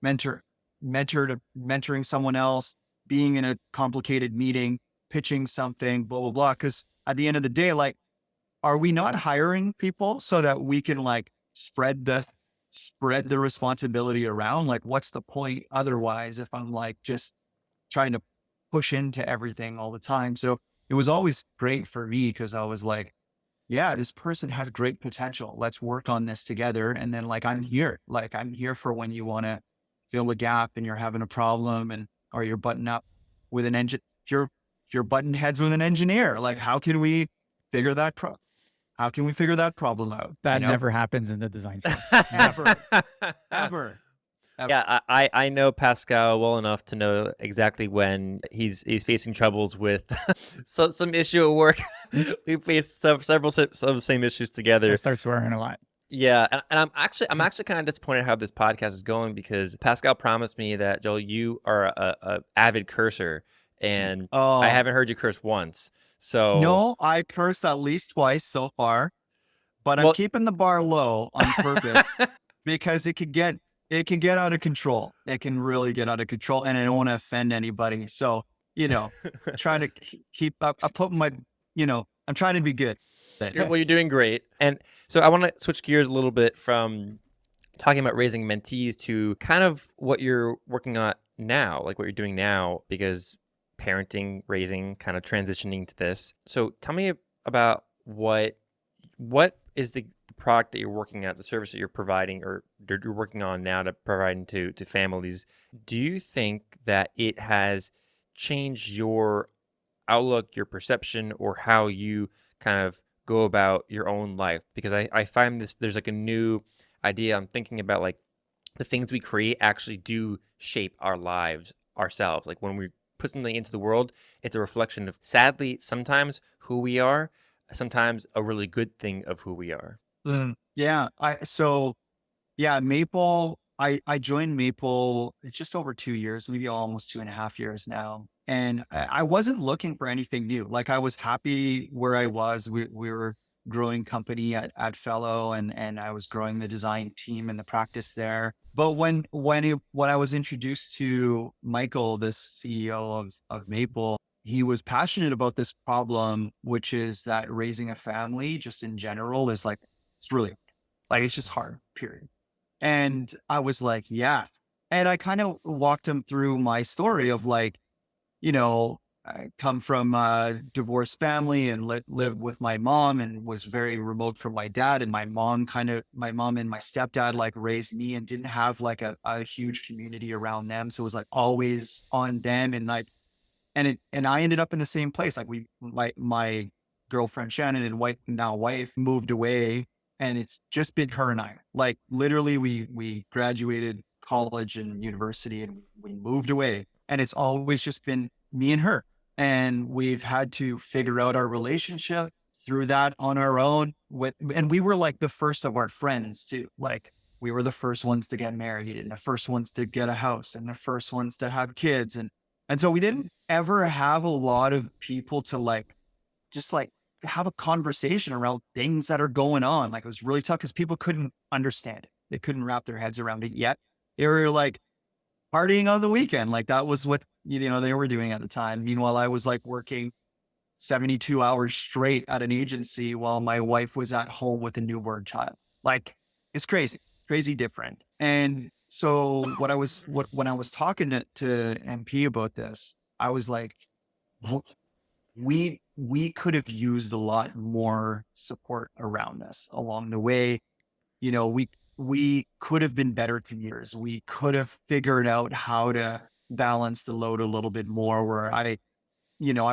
mentoring someone else, being in a complicated meeting, pitching something, blah, blah, blah. Because at the end of the day, like, are we not hiring people so that we can like spread the responsibility around? Like, what's the point otherwise if I'm like just trying to push into everything all the time? So it was always great for me because I was like, yeah, this person has great potential. Let's work on this together. And then like, I'm here for when you want to fill a gap and you're having a problem or you're butting up with an engine. If you're butting heads with an engineer, like figure that how can we figure that problem out? That never happens in the design field. Ever, ever. Yeah, I know Pascal well enough to know exactly when he's facing troubles with some issue at work. We faced several of the same issues together. I start swearing a lot. Yeah, and I'm actually kind of disappointed how this podcast is going because Pascal promised me that, Joel, you are a avid cursor, and I haven't heard you curse once. So no, I cursed at least twice so far, but I'm keeping the bar low on purpose because it could get out of control. It can really get out of control, and I don't want to offend anybody. So, trying to keep up. I'm trying to be good. Well, you're doing great. And so I want to switch gears a little bit from talking about raising mentees to kind of what you're working on now, like what you're doing now, because parenting, raising, kind of transitioning to this. So tell me about what is the product that you're working at, the service that you're providing or you're working on now to provide to families. Do you think that it has changed your outlook, your perception, or how you kind of go about your own life? Because I find there's like a new idea. I'm thinking about like the things we create actually do shape our lives ourselves. Like when we put something into the world, it's a reflection of, sadly, sometimes who we are, sometimes a really good thing of who we are. Yeah. Maple, I joined Maple just over 2 years, maybe almost 2.5 years now. And I wasn't looking for anything new. Like I was happy where I was. We were growing company at Fellow and I was growing the design team and the practice there. But when I was introduced to Michael, the CEO of Maple, he was passionate about this problem, which is that raising a family just in general is like, it's really like, it's just hard, period. And I was like, yeah. And I kind of walked him through my story of like, I come from a divorced family and lived with my mom and was very remote from my dad. And my mom and my stepdad like raised me and didn't have like a huge community around them. So it was like always on them. And like, and I ended up in the same place. Like my girlfriend, Shannon, and wife moved away, and it's just been her and I. Like literally we graduated college and university, and we moved away. And it's always just been me and her. And we've had to figure out our relationship through that on our own. And we were like the first of our friends too. Like we were the first ones to get married and the first ones to get a house and the first ones to have kids. And so we didn't ever have a lot of people to like, just like have a conversation around things that are going on. Like it was really tough because people couldn't understand it. They couldn't wrap their heads around it yet. They were like partying on the weekend. Like that was what, they were doing at the time. Meanwhile, I was like working 72 hours straight at an agency while my wife was at home with a newborn child. Like it's crazy different. And so when I was talking to MP about this, I was like, we could have used a lot more support around us along the way. We could have been better commuters. We could have figured out how to balance the load a little bit more where I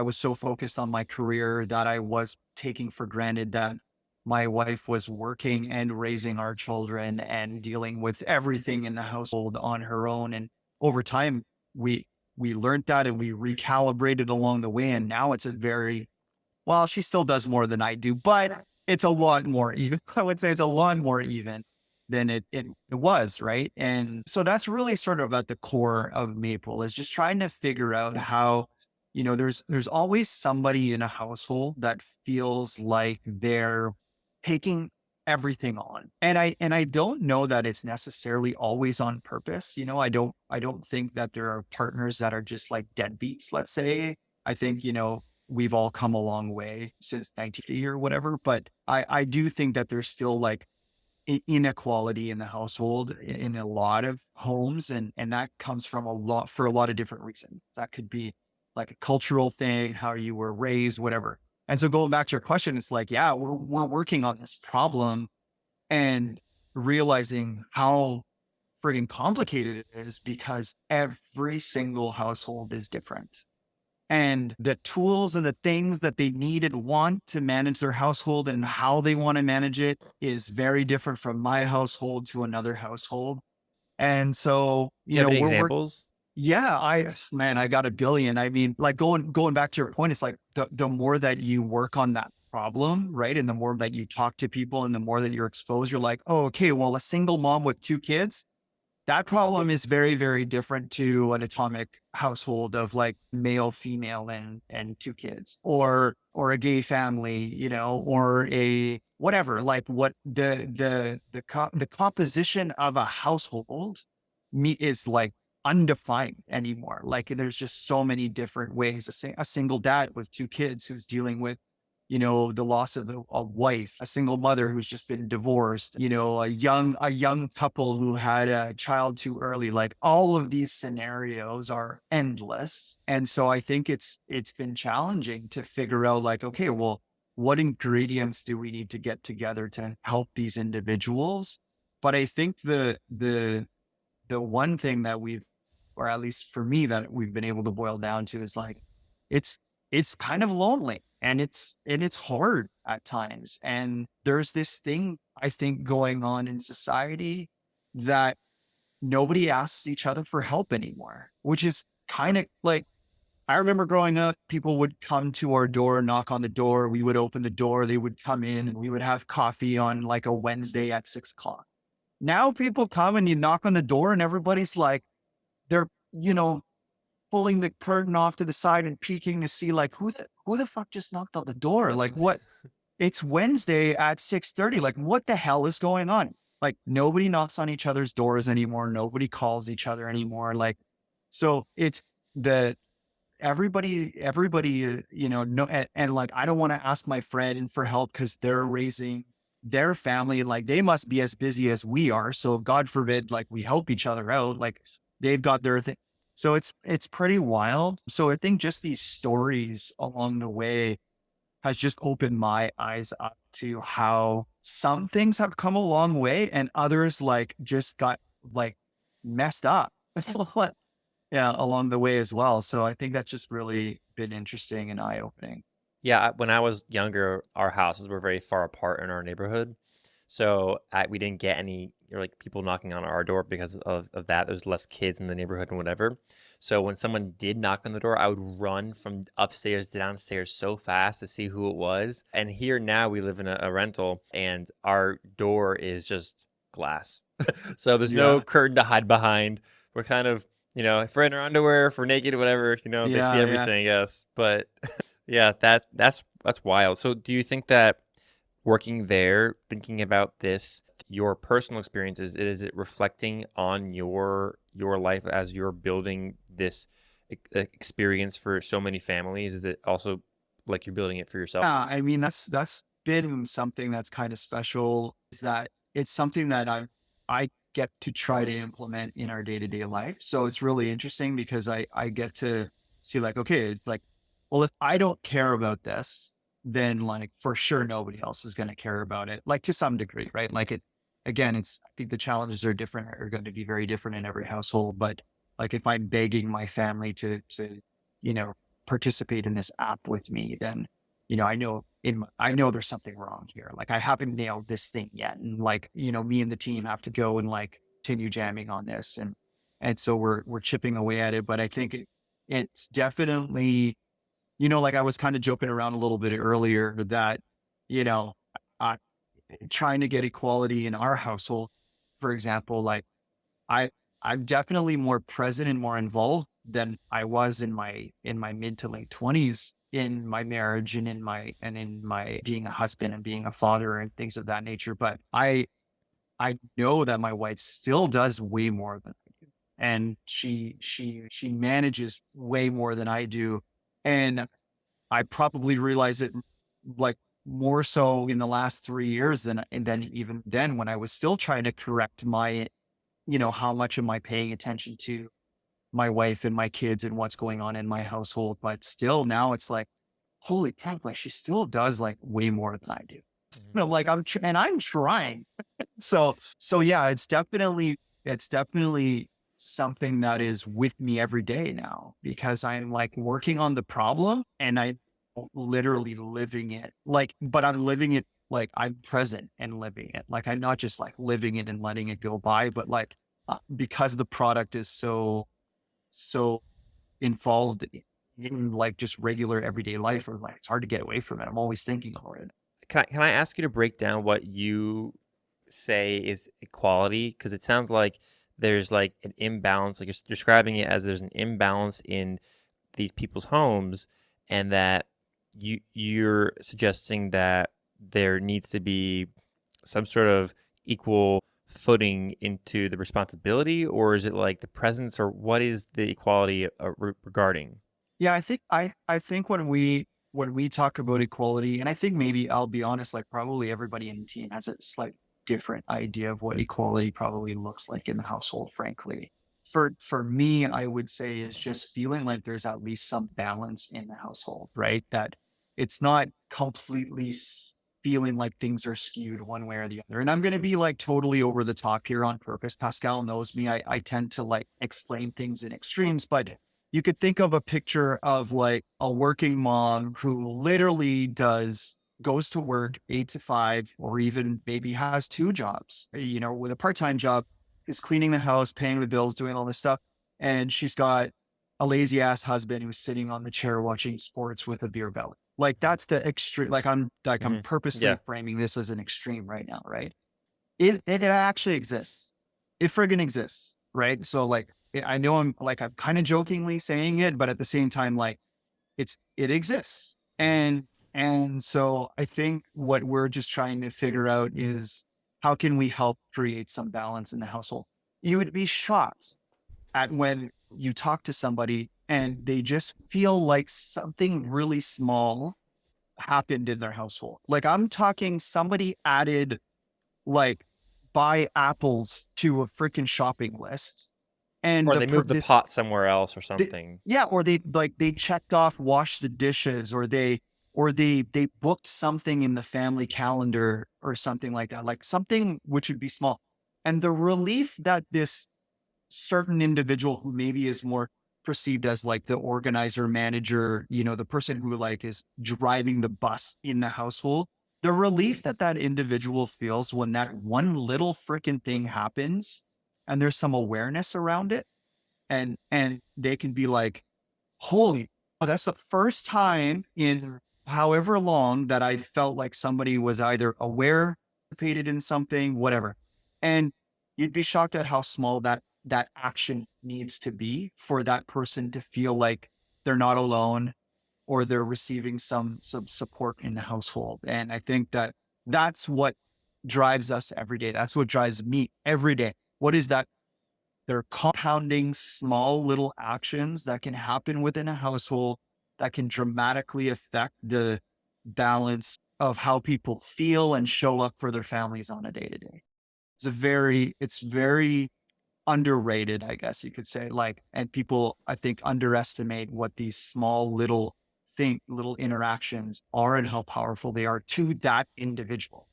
was so focused on my career that I was taking for granted that my wife was working and raising our children and dealing with everything in the household on her own. And over time, we learned that and we recalibrated along the way. And now it's she still does more than I do, but it's a lot more even. I would say it's a lot more even than it was. Right. And so that's really sort of at the core of Maple is just trying to figure out how, there's always somebody in a household that feels like they're taking everything on. And I don't know that it's necessarily always on purpose. I don't think that there are partners that are just like deadbeats, let's say. I think, we've all come a long way since 1950 or whatever, but I do think that there's still like inequality in the household in a lot of homes. And that comes from for a lot of different reasons. That could be like a cultural thing, how you were raised, whatever. And so going back to your question, it's like, yeah, we're working on this problem and realizing how friggin' complicated it is because every single household is different. And the tools and the things that they need and want to manage their household and how they want to manage it is very different from my household to another household. And so, Do you have any examples? Yeah, I got a billion. I mean, like going back to your point, it's like the more that you work on that problem, right? And the more that you talk to people and the more that you're exposed, you're like, oh, okay, well, a single mom with 2 kids, that problem is very, very different to an atomic household of like male, female, and 2 kids, or a gay family, or a whatever. Like what the composition of a household is like undefined anymore. Like there's just so many different ways. A single dad with 2 kids who's dealing with, the loss of a wife, a single mother who's just been divorced, a young couple who had a child too early. Like all of these scenarios are endless. And so I think it's been challenging to figure out like, okay, well, what ingredients do we need to get together to help these individuals? But I think the one thing that or at least for me, that we've been able to boil down to is like, it's kind of lonely and it's hard at times. And there's this thing I think going on in society that nobody asks each other for help anymore, which is kind of like, I remember growing up, people would come to our door, knock on the door. We would open the door. They would come in and we would have coffee on like a Wednesday at 6 o'clock. Now people come and you knock on the door and everybody's like, they're, pulling the curtain off to the side and peeking to see like, who the fuck just knocked on the door? Like what? It's Wednesday at 6:30. Like what the hell is going on? Like nobody knocks on each other's doors anymore. Nobody calls each other anymore. Like, so it's everybody, no, and like, I don't want to ask my friend for help because they're raising their family. Like they must be as busy as we are. So God forbid, like we help each other out. Like they've got their thing. So it's pretty wild. So I think just these stories along the way has just opened my eyes up to how some things have come a long way and others like just got like messed up. Yeah, along the way as well. So I think that's just really been interesting and eye-opening. Yeah, when I was younger, our houses were very far apart in our neighborhood. So we didn't get any like people knocking on our door because of that. There's less kids in the neighborhood and whatever. So when someone did knock on the door, I would run from upstairs to downstairs so fast to see who it was. And here now we live in a rental and our door is just glass. So there's no Yeah. curtain to hide behind. We're kind of, if we're in our underwear, if we're naked, whatever, they see Yeah. Yeah. everything, I guess. But yeah, that's wild. So do you think that working there, thinking about this, your personal experiences, is it reflecting on your life as you're building this experience for so many families? Is it also like you're building it for yourself? Yeah, I mean, that's been something that's kind of special, is that it's something that I get to try to implement in our day-to-day life. So it's really interesting because I get to see like, okay, it's like, well, if I don't care about this, then like for sure nobody else is going to care about it, like to some degree, right? Like it again, I think the challenges are going to be very different in every household. But like if I'm begging my family to, you know, participate in this app with me, then I know there's something wrong here. Like I haven't nailed this thing yet. And like, me and the team have to go and like continue jamming on this. And so we're chipping away at it. But I think it's definitely, like I was kind of joking around a little bit earlier that, you know, uh, trying to get equality in our household, for example, like I I'm definitely more present and more involved than I was in my mid to late 20s in my marriage and in my being a husband and being a father and things of that nature. But I know that my wife still does way more than I do. And she manages way more than I do. And I probably realized it like more so in the last 3 years than even then when I was still trying to correct how much am I paying attention to my wife and my kids and what's going on in my household. But still now it's like, holy crap, like she still does like way more than I do. Like and I'm trying. So yeah, it's definitely something that is with me every day now because I'm like working on the problem and I literally living it. Like, but I'm living it like I'm present and living it. Like I'm not just like living it and letting it go by, but like because the product is so involved in like just regular everyday life, or like it's hard to get away from it. I'm always thinking about it. Can I ask you to break down what you say is equality? Because it sounds like there's like an imbalance, like you're describing it as there's an imbalance in these people's homes, and that you're suggesting that there needs to be some sort of equal footing into the responsibility, or is it like the presence, or what is the equality regarding? Yeah, I think when we talk about equality, and I think maybe I'll be honest, like probably everybody in the team has a slight different idea of what equality probably looks like in the household, frankly. For me, I would say is just feeling like there's at least some balance in the household, right? That it's not completely feeling like things are skewed one way or the other. And I'm going to be like totally over the top here on purpose. Pascal knows me. I tend to like explain things in extremes, but you could think of a picture of like a working mom who literally goes to work 8 to 5, or even maybe has two jobs, with a part-time job, is cleaning the house, paying the bills, doing all this stuff. And she's got a lazy ass husband who's sitting on the chair watching sports with a beer belly. Like that's the extreme. Like I'm Hmm. purposely Yeah. framing this as an extreme right now, right? It actually exists. It friggin' exists, right? So like I know I'm kind of jokingly saying it, but at the same time, like it exists. And so I think what we're just trying to figure out is how can we help create some balance in the household? You would be shocked at when you talk to somebody and they just feel like something really small happened in their household. Like I'm talking somebody added like buy apples to a freaking shopping list. And Or they move the pot somewhere else or they, something. yeah, or they checked off wash the dishes, or they booked something in the family calendar or something like that, like something which would be small. And the relief that this certain individual who maybe is more perceived as like the organizer, manager, the person who like is driving the bus in the household, the relief that that individual feels when that one little freaking thing happens and there's some awareness around it, and they can be like, holy, oh, that's the first time in however long that I felt like somebody was either aware, participated in something, whatever. And you'd be shocked at how small that action needs to be for that person to feel like they're not alone or they're receiving some support in the household. And I think that that's what drives us every day. That's what drives me every day. What is that? They're compounding small little actions that can happen within a household that can dramatically affect the balance of how people feel and show up for their families on a day to day. It's very underrated, I guess you could say. Like, and people, I think, underestimate what these small little interactions are and how powerful they are to that individual.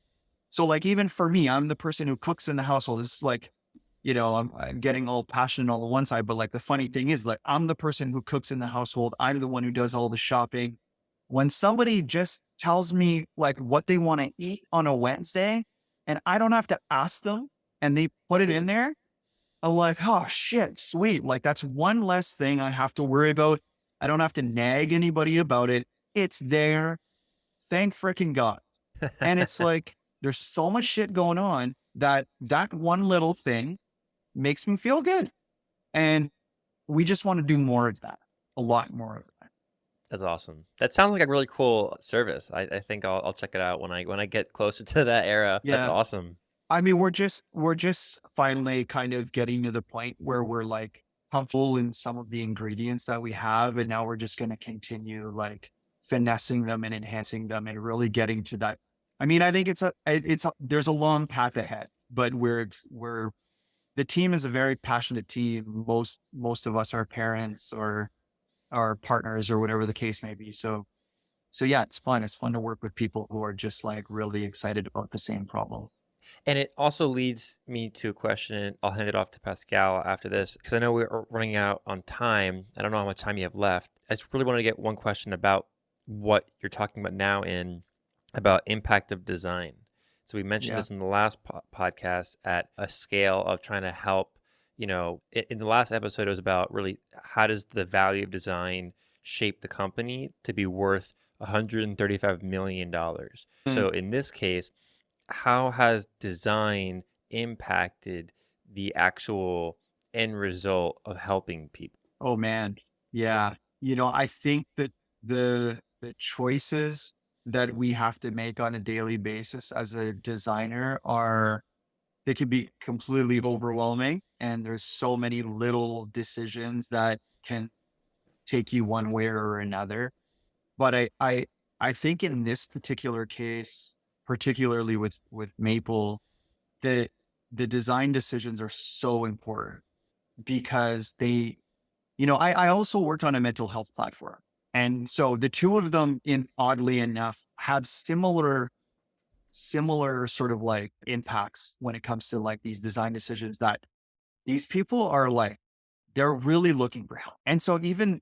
So, like, even for me, I'm the person who cooks in the household. It's like, I'm getting all passionate on the one side, but like the funny thing is, like, I'm the person who cooks in the household. I'm the one who does all the shopping. When somebody just tells me like what they want to eat on a Wednesday and I don't have to ask them and they put it in there, I'm like, oh shit, sweet. Like, that's one less thing I have to worry about. I don't have to nag anybody about it. It's there. Thank freaking God. And it's like, there's so much shit going on that one little thing makes me feel good. And we just want to do more of that, a lot more of that. That's awesome. That sounds like a really cool service. I think I'll check it out when I get closer to that era. That's Yeah. awesome. I mean, we're just finally kind of getting to the point where we're like comfortable in some of the ingredients that we have. And now we're just going to continue like finessing them and enhancing them and really getting to that. I mean, I think there's a long path ahead, but the team is a very passionate team. Most of us are parents or our partners or whatever the case may be. So yeah, it's fun. It's fun to work with people who are just like really excited about the same problem. And it also leads me to a question. I'll hand it off to Pascal after this because I know we're running out on time. I don't know how much time you have left. I just really want to get one question about what you're talking about now about impact of design. So we mentioned this in the last podcast at a scale of trying to help, in the last episode, it was about really how does the value of design shape the company to be worth $135 million. So in this case, how has design impacted the actual end result of helping people? Oh man. Yeah. I think that the choices that we have to make on a daily basis as a designer they can be completely overwhelming. And there's so many little decisions that can take you one way or another. But I think in this particular case, particularly with Maple, the design decisions are so important because I also worked on a mental health platform. And so the two of them, oddly enough, have similar sort of like impacts when it comes to like these design decisions that these people are like, they're really looking for help. And so even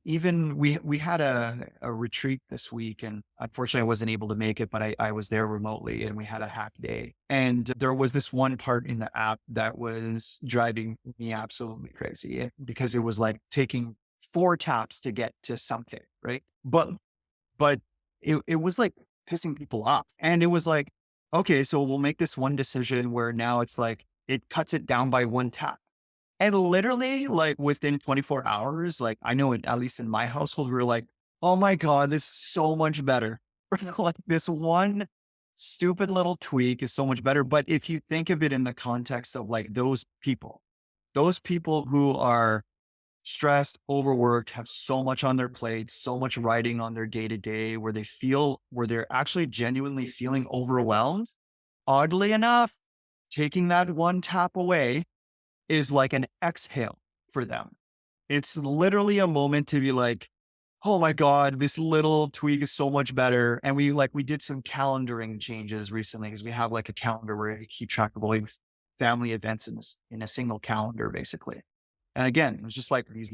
we had a retreat this week, and unfortunately I wasn't able to make it, but I was there remotely and we had a hack day. And there was this one part in the app that was driving me absolutely crazy because it was like taking 4 taps to get to something, right? But it was like pissing people off. And it was like, okay, so we'll make this one decision where now it's like it cuts it down by 1 tap. And literally, like within 24 hours, like I know at least in my household, we were like, oh my God, this is so much better. Like this one stupid little tweak is so much better. But if you think of it in the context of like those people who are stressed, overworked, have so much on their plate, so much riding on their day to day, where they're actually genuinely feeling overwhelmed, oddly enough, taking that 1 tap away is like an exhale for them. It's literally a moment to be like, oh my God, this little tweak is so much better. And we did some calendaring changes recently because we have like a calendar where we keep track of all the family events in a single calendar, basically. And again, it was just like these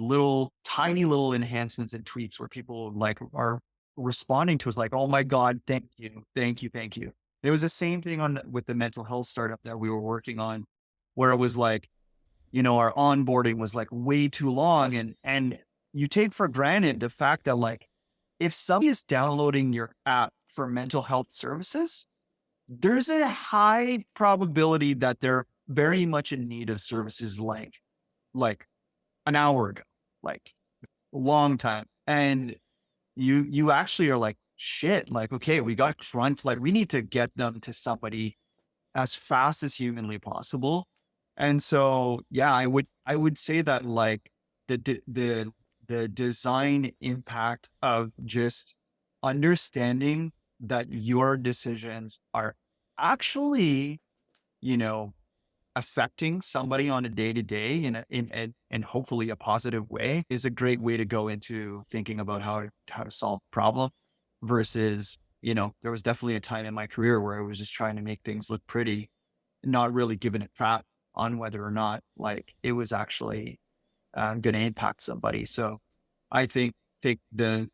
tiny little enhancements and tweaks where people like are responding to us like, oh my God, thank you, thank you, thank you. It was the same thing with the mental health startup that we were working on, where it was like, our onboarding was like way too long. And you take for granted the fact that like, if somebody is downloading your app for mental health services, there's a high probability that they're very much in need of services like an hour ago, like a long time. And you actually are like, shit, like, okay, we got crunch. Like we need to get them to somebody as fast as humanly possible. And so, yeah, I would say that like the design impact of just understanding that your decisions are actually, you know, affecting somebody on a day to day in hopefully a positive way is a great way to go into thinking about how to solve a problem versus, there was definitely a time in my career where I was just trying to make things look pretty, not really giving it crap on whether or not like it was actually going to impact somebody. So I think the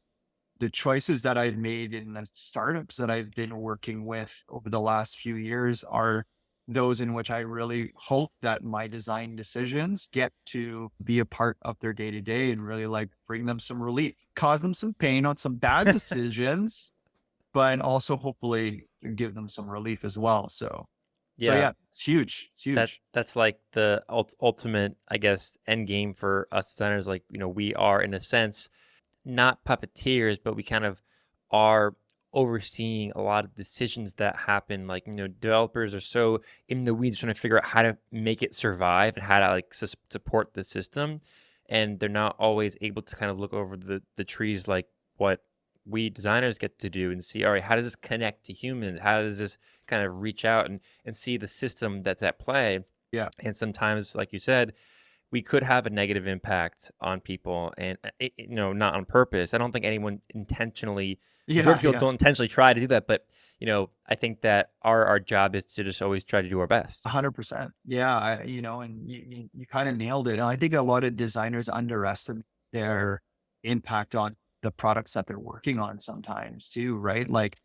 choices that I've made in the startups that I've been working with over the last few years are those in which I really hope that my design decisions get to be a part of their day to day and really like bring them some relief, cause them some pain on some bad decisions, but also hopefully give them some relief as well. So Yeah, yeah, it's huge. It's huge. that's like the ultimate, I guess, end game for us designers. Like, we are in a sense not puppeteers, but we kind of are overseeing a lot of decisions that happen. Like, developers are so in the weeds trying to figure out how to make it survive and how to like support the system. And they're not always able to kind of look over the trees like what we designers get to do and see, all right, how does this connect to humans? How does this kind of reach out and see the system that's at play? Yeah. And sometimes, like you said, we could have a negative impact on people and not on purpose. I don't think anyone intentionally Yeah. people Yeah. don't intentionally try to do that, but I think that our job is to just always try to do our best. 100%. Yeah. And you kind of nailed it. And I think a lot of designers underestimate their impact on the products that they're working on sometimes too, right? Like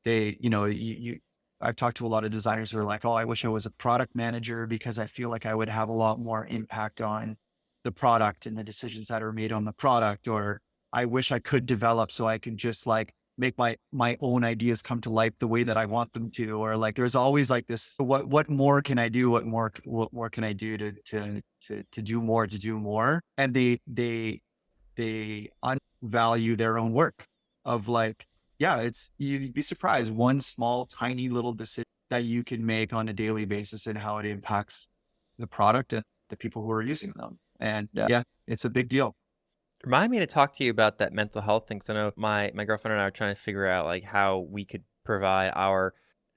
I've talked to a lot of designers who are like, oh, I wish I was a product manager because I feel like I would have a lot more impact on the product and the decisions that are made on the product. Or I wish I could develop so I could just like make my own ideas come to life the way that I want them to. Or like, there's always like this, what more can I do? What more can I do to do more, to do more? And they unvalue their own work of like, yeah, you'd be surprised one small, tiny little decision that you can make on a daily basis and how it impacts the product and the people who are using them. And yeah, it's a big deal. Remind me to talk to you about that mental health thing. Because I know my girlfriend and I are trying to figure out like how we could provide our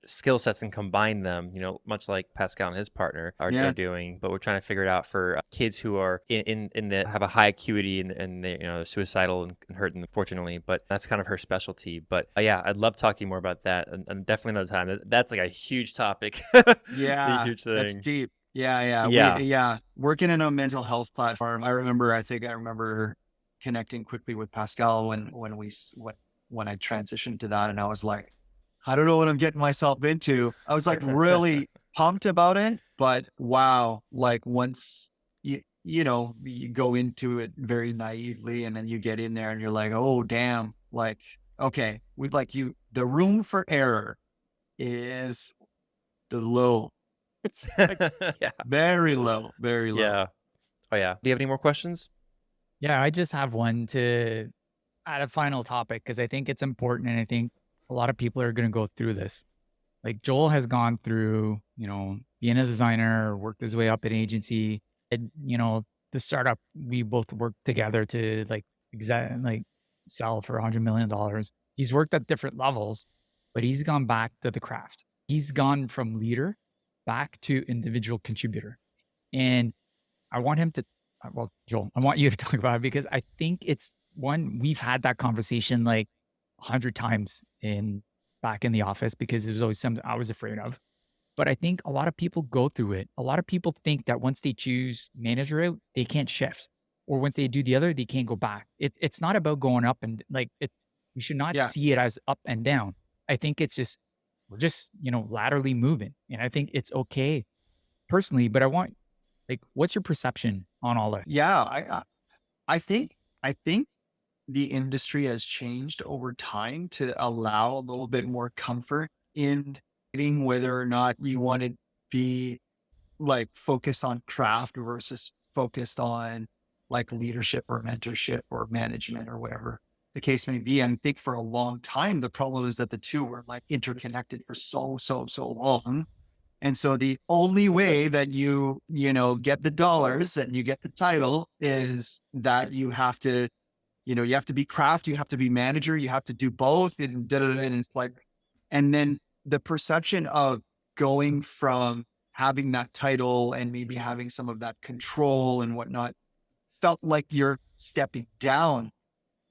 skill sets and combine them, much like Pascal and his partner are Yeah. doing. But we're trying to figure it out for kids who are in the have a high acuity and they suicidal and hurt, unfortunately. But that's kind of her specialty. But yeah, I'd love to talk to you more about that, and definitely another time. That's like a huge topic. It's a Yeah, huge that's thing. deep. Yeah, yeah. Yeah. Working in a mental health platform. I remember connecting quickly with Pascal when I transitioned to that, and I was like, I don't know what I'm getting myself into. I was like really pumped about it, but wow, like once you go into it very naively and then you get in there and you're like, oh damn, like, okay, the room for error is the low. It's like Yeah. very low, very low. Yeah. Oh yeah. Do you have any more questions? Yeah, I just have one to add a final topic because I think it's important and I think a lot of people are going to go through this. Like Joel has gone through, being a designer, worked his way up in agency. And, the startup, we both worked together to like sell for $100 million. He's worked at different levels, but he's gone back to the craft. He's gone from leader back to individual contributor. And I want him to, well, Joel, I want you to talk about it because I think it's one, we've had that conversation like 100 times back in the office because it was always something I was afraid of. But I think a lot of people go through it. A lot of people think that once they choose manager out, they can't shift. Or once they do the other, they can't go back. It's not about going up and like it. We should not Yeah. see it as up and down. I think it's just we're just, laterally moving. And I think it's okay personally, but I want, like, what's your perception on all that? Yeah, I think I think the industry has changed over time to allow a little bit more comfort in deciding whether or not you want to be like focused on craft versus focused on like leadership or mentorship or management or whatever the case may be. And I think for a long time, the problem is that the two were like interconnected for so long. And so the only way that get the dollars and you get the title is that you have to, you have to be craft, you have to be manager, you have to do both. And, and it's like, and then the perception of going from having that title and maybe having some of that control and whatnot felt like you're stepping down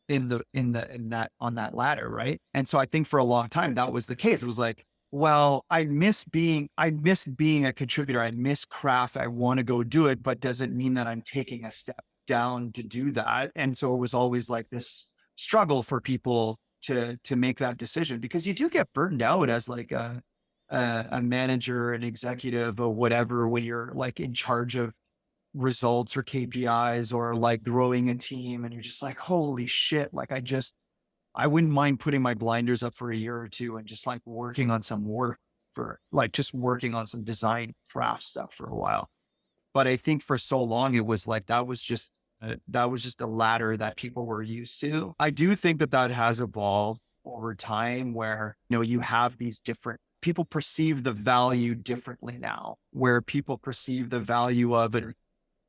in that on that ladder, right? And so I think for a long time that was the case. It was like, well, I miss being a contributor. I miss craft. I want to go do it, but doesn't mean that I'm taking a step down to do that. And so it was always like this struggle for people to make that decision, because you do get burned out as like a manager, an executive or whatever, when you're like in charge of results or KPIs or like growing a team. And you're just like, holy shit. Like I wouldn't mind putting my blinders up for a year or two and just like working on some work for like just working on some design craft stuff for a while. But I think for so long, it was like, that was just a ladder that people were used to. I do think that that has evolved over time where, you have these different people perceive the value differently now, where people perceive the value of it.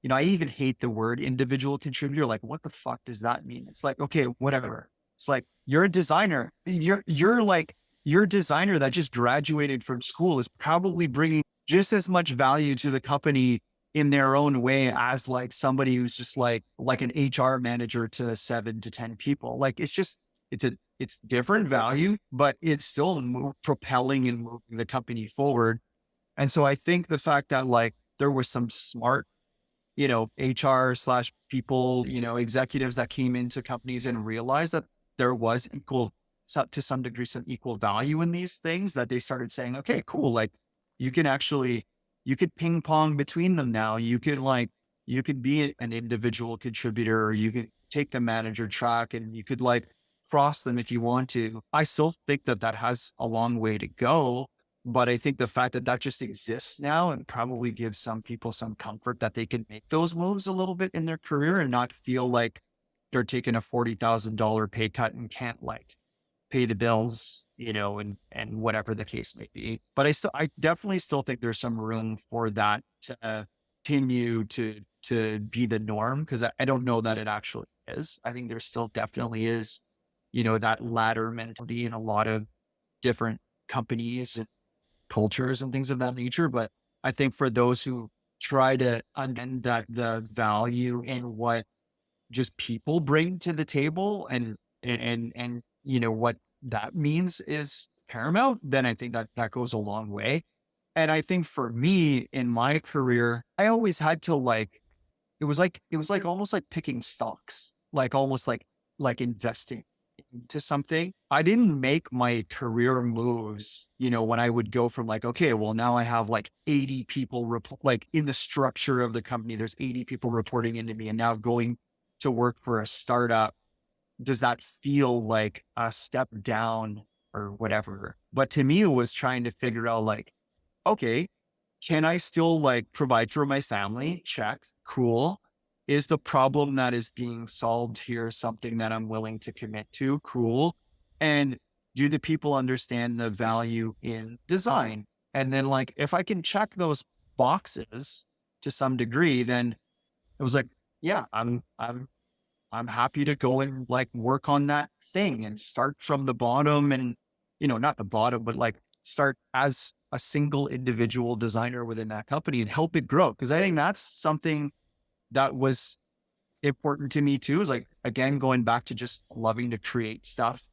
I even hate the word individual contributor. Like, what the fuck does that mean? It's like, okay, whatever. It's like, you're a designer. You're like, your designer that just graduated from school is probably bringing just as much value to the company in their own way as like somebody who's just like an HR manager to 7 to 10 people. Like, it's different value, but it's still propelling and moving the company forward. And so I think the fact that like there was some smart, HR/people, executives that came into companies and realized that there was to some degree, some equal value in these things, that they started saying, okay, cool. Like you could ping pong between them now. You could be an individual contributor, or you could take the manager track and you could like cross them if you want to. I still think that that has a long way to go. But I think the fact that that just exists now and probably gives some people some comfort that they can make those moves a little bit in their career and not feel like they're taking a $40,000 pay cut and can't like pay the bills, and whatever the case may be. But I definitely still think there's some room for that to continue to be the norm, because I don't know that it actually is. I think there still definitely is, that ladder mentality in a lot of different companies and cultures and things of that nature. But I think for those who try to understand that the value in what just people bring to the table and what that means is paramount, then I think that that goes a long way. And I think for me in my career, I always had to like, it was like almost like picking stocks, like almost like investing into something. I didn't make my career moves, when I would go from like, okay, well now I have like 80 people like in the structure of the company, there's 80 people reporting into me, and now going to work for a startup, does that feel like a step down or whatever? But to me, it was trying to figure out like, okay, can I still like provide for my family? Check. Cool. Is the problem that is being solved here something that I'm willing to commit to? Cool. And do the people understand the value in design? And then like, if I can check those boxes to some degree, then it was like, yeah, I'm happy to go and like work on that thing and start from the bottom and, not the bottom, but like start as a single individual designer within that company and help it grow. Cause I think that's something that was important to me too, is like, again, going back to just loving to create stuff,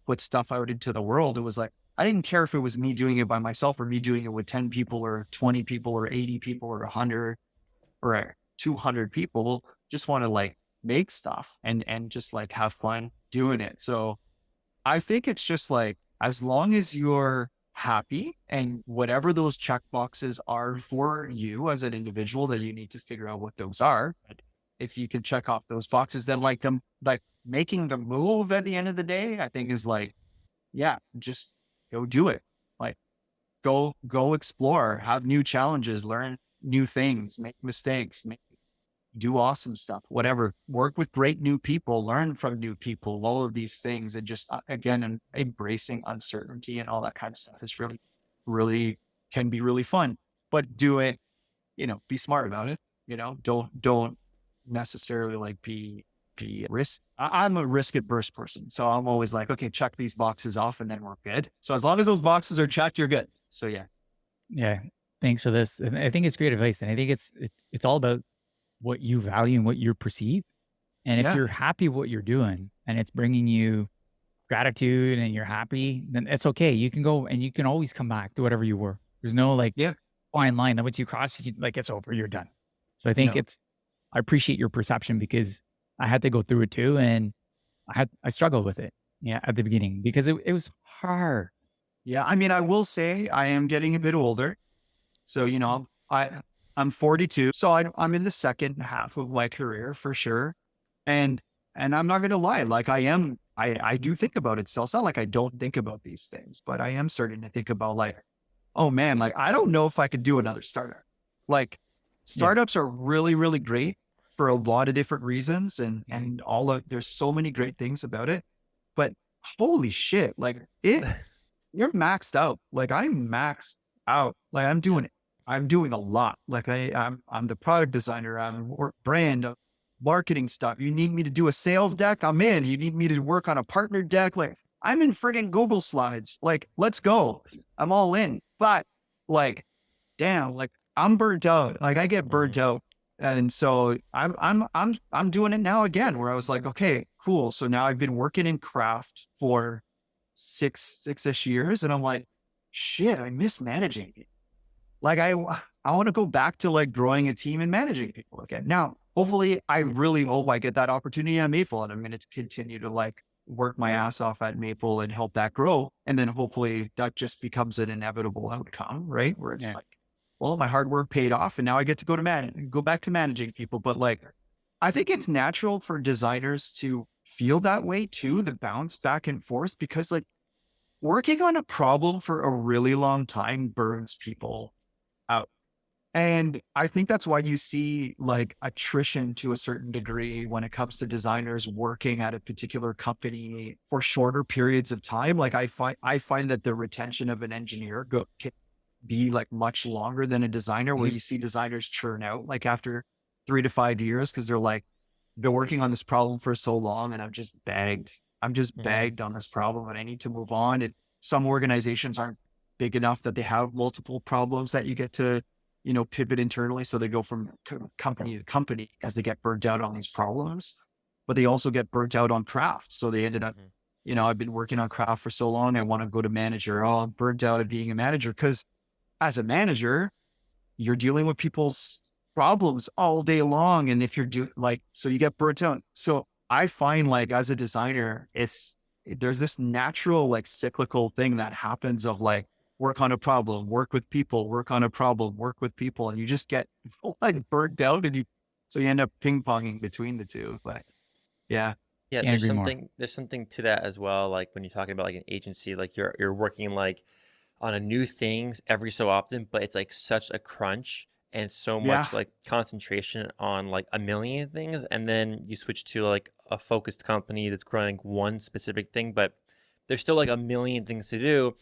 put stuff out into the world. It was like, I didn't care if it was me doing it by myself or me doing it with 10 people or 20 people or 80 people or 100 or 200 people. Just want to like make stuff and just like have fun doing it. So I think it's just like, as long as you're happy, and whatever those check boxes are for you as an individual, that you need to figure out what those are. But if you can check off those boxes, then like making the move at the end of the day, I think is like, yeah, just go do it. Like go explore, have new challenges, learn new things, make mistakes, do awesome stuff, whatever, work with great new people, learn from new people, all of these things. And just, again, embracing uncertainty and all that kind of stuff is really, really can be really fun, but do it, be smart about it. Don't necessarily like be risk. I'm a risk adverse person. So I'm always like, okay, check these boxes off and then we're good. So as long as those boxes are checked, you're good. So yeah. Yeah. Thanks for this. And I think it's great advice. And I think it's all about what you value and what you perceive. And if Yeah. you're happy with what you're doing and it's bringing you gratitude and you're happy, then it's okay. You can go and you can always come back to whatever you were. There's no like Yeah. fine line that once you cross, it's over, you're done. So I think No. I appreciate your perception because I had to go through it too. And I struggled with it. Yeah. At the beginning because it was hard. Yeah. I mean, I will say I am getting a bit older. So, I'm 42. So I'm in the second half of my career for sure. And I'm not going to lie. Like I do think about it still. It's not like I don't think about these things, but I am starting to think about like, oh man, like, I don't know if I could do another startup. Like startups are really, really great for a lot of different reasons. And there's so many great things about it, but holy shit, like you're maxed out. Like I'm maxed out. Like I'm doing a lot. Like I'm the product designer. I'm brand marketing stuff. You need me to do a sales deck, I'm in. You need me to work on a partner deck. Like I'm in friggin' Google Slides. Like, let's go. I'm all in. But like, damn, like I'm burnt out. Like I get burnt out. And so I'm doing it now again, where I was like, okay, cool. So now I've been working in craft for six-ish years. And I'm like, shit, I miss managing people. Like I want to go back to like growing a team and managing people again. Now, hopefully, I really hope I get that opportunity at Maple, and I'm going to continue to like work my ass off at Maple and help that grow. And then hopefully that just becomes an inevitable outcome, right? Where it's like, well, my hard work paid off and now I get to go back to managing people. But like, I think it's natural for designers to feel that way too, the bounce back and forth, because like working on a problem for a really long time burns people out. And I think that's why you see like attrition to a certain degree when it comes to designers working at a particular company for shorter periods of time. Like I find that the retention of an engineer can be like much longer than a designer, where you see designers churn out like after 3 to 5 years, because they're like, been working on this problem for so long and I'm just bagged on this problem and I need to move on. And some organizations aren't big enough that they have multiple problems that you get to, pivot internally. So they go from company to company as they get burnt out on these problems, but they also get burnt out on craft. So they ended up, I've been working on craft for so long. I want to go to manager. Oh, I'm burnt out at being a manager. Cause as a manager, you're dealing with people's problems all day long. And if you're so you get burnt out. So I find like as a designer, there's this natural like cyclical thing that happens of like, work on a problem, work with people, work on a problem, work with people. And you just get like burnt out so you end up ping ponging between the two. But yeah. Yeah, Can't agree more. there's something to that as well. Like when you're talking about like an agency, like you're working like on a new things every so often, but it's like such a crunch and so much like concentration on like a million things. And then you switch to like a focused company that's growing one specific thing, but there's still like a million things to do.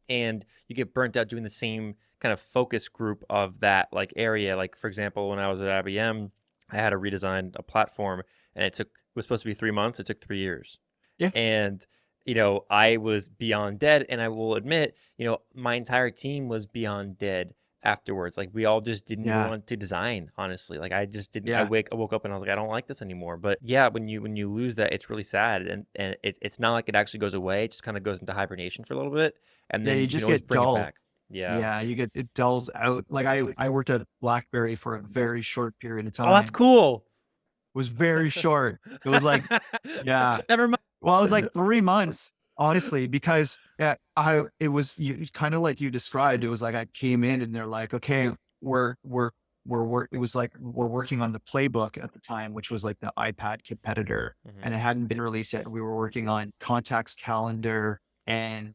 And you get burnt out doing the same kind of focus group of that like area. Like for example, when I was at IBM, I had to redesign a platform and it was supposed to be 3 months. It took 3 years. Yeah. And, I was beyond dead. And I will admit, my entire team was beyond dead afterwards. Like we all just didn't want to design, honestly. Like I just didn't, I woke up and I was like, I don't like this anymore. But yeah, when you lose that, it's really sad. And it's not like it actually goes away. It just kind of goes into hibernation for a little bit. And then you just can always get bring dull. it back. Yeah. Yeah. It dulls out. Like I worked at Blackberry for a very short period of time. Oh, that's cool. It was very short. It was like, yeah. Never mind. Well, it was like 3 months. honestly, because it was kind of like you described. It was like I came in and they're like, okay, it was like we're working on the playbook at the time, which was like the iPad competitor, Mhm. and it hadn't been released yet. We were working on and contacts calendar and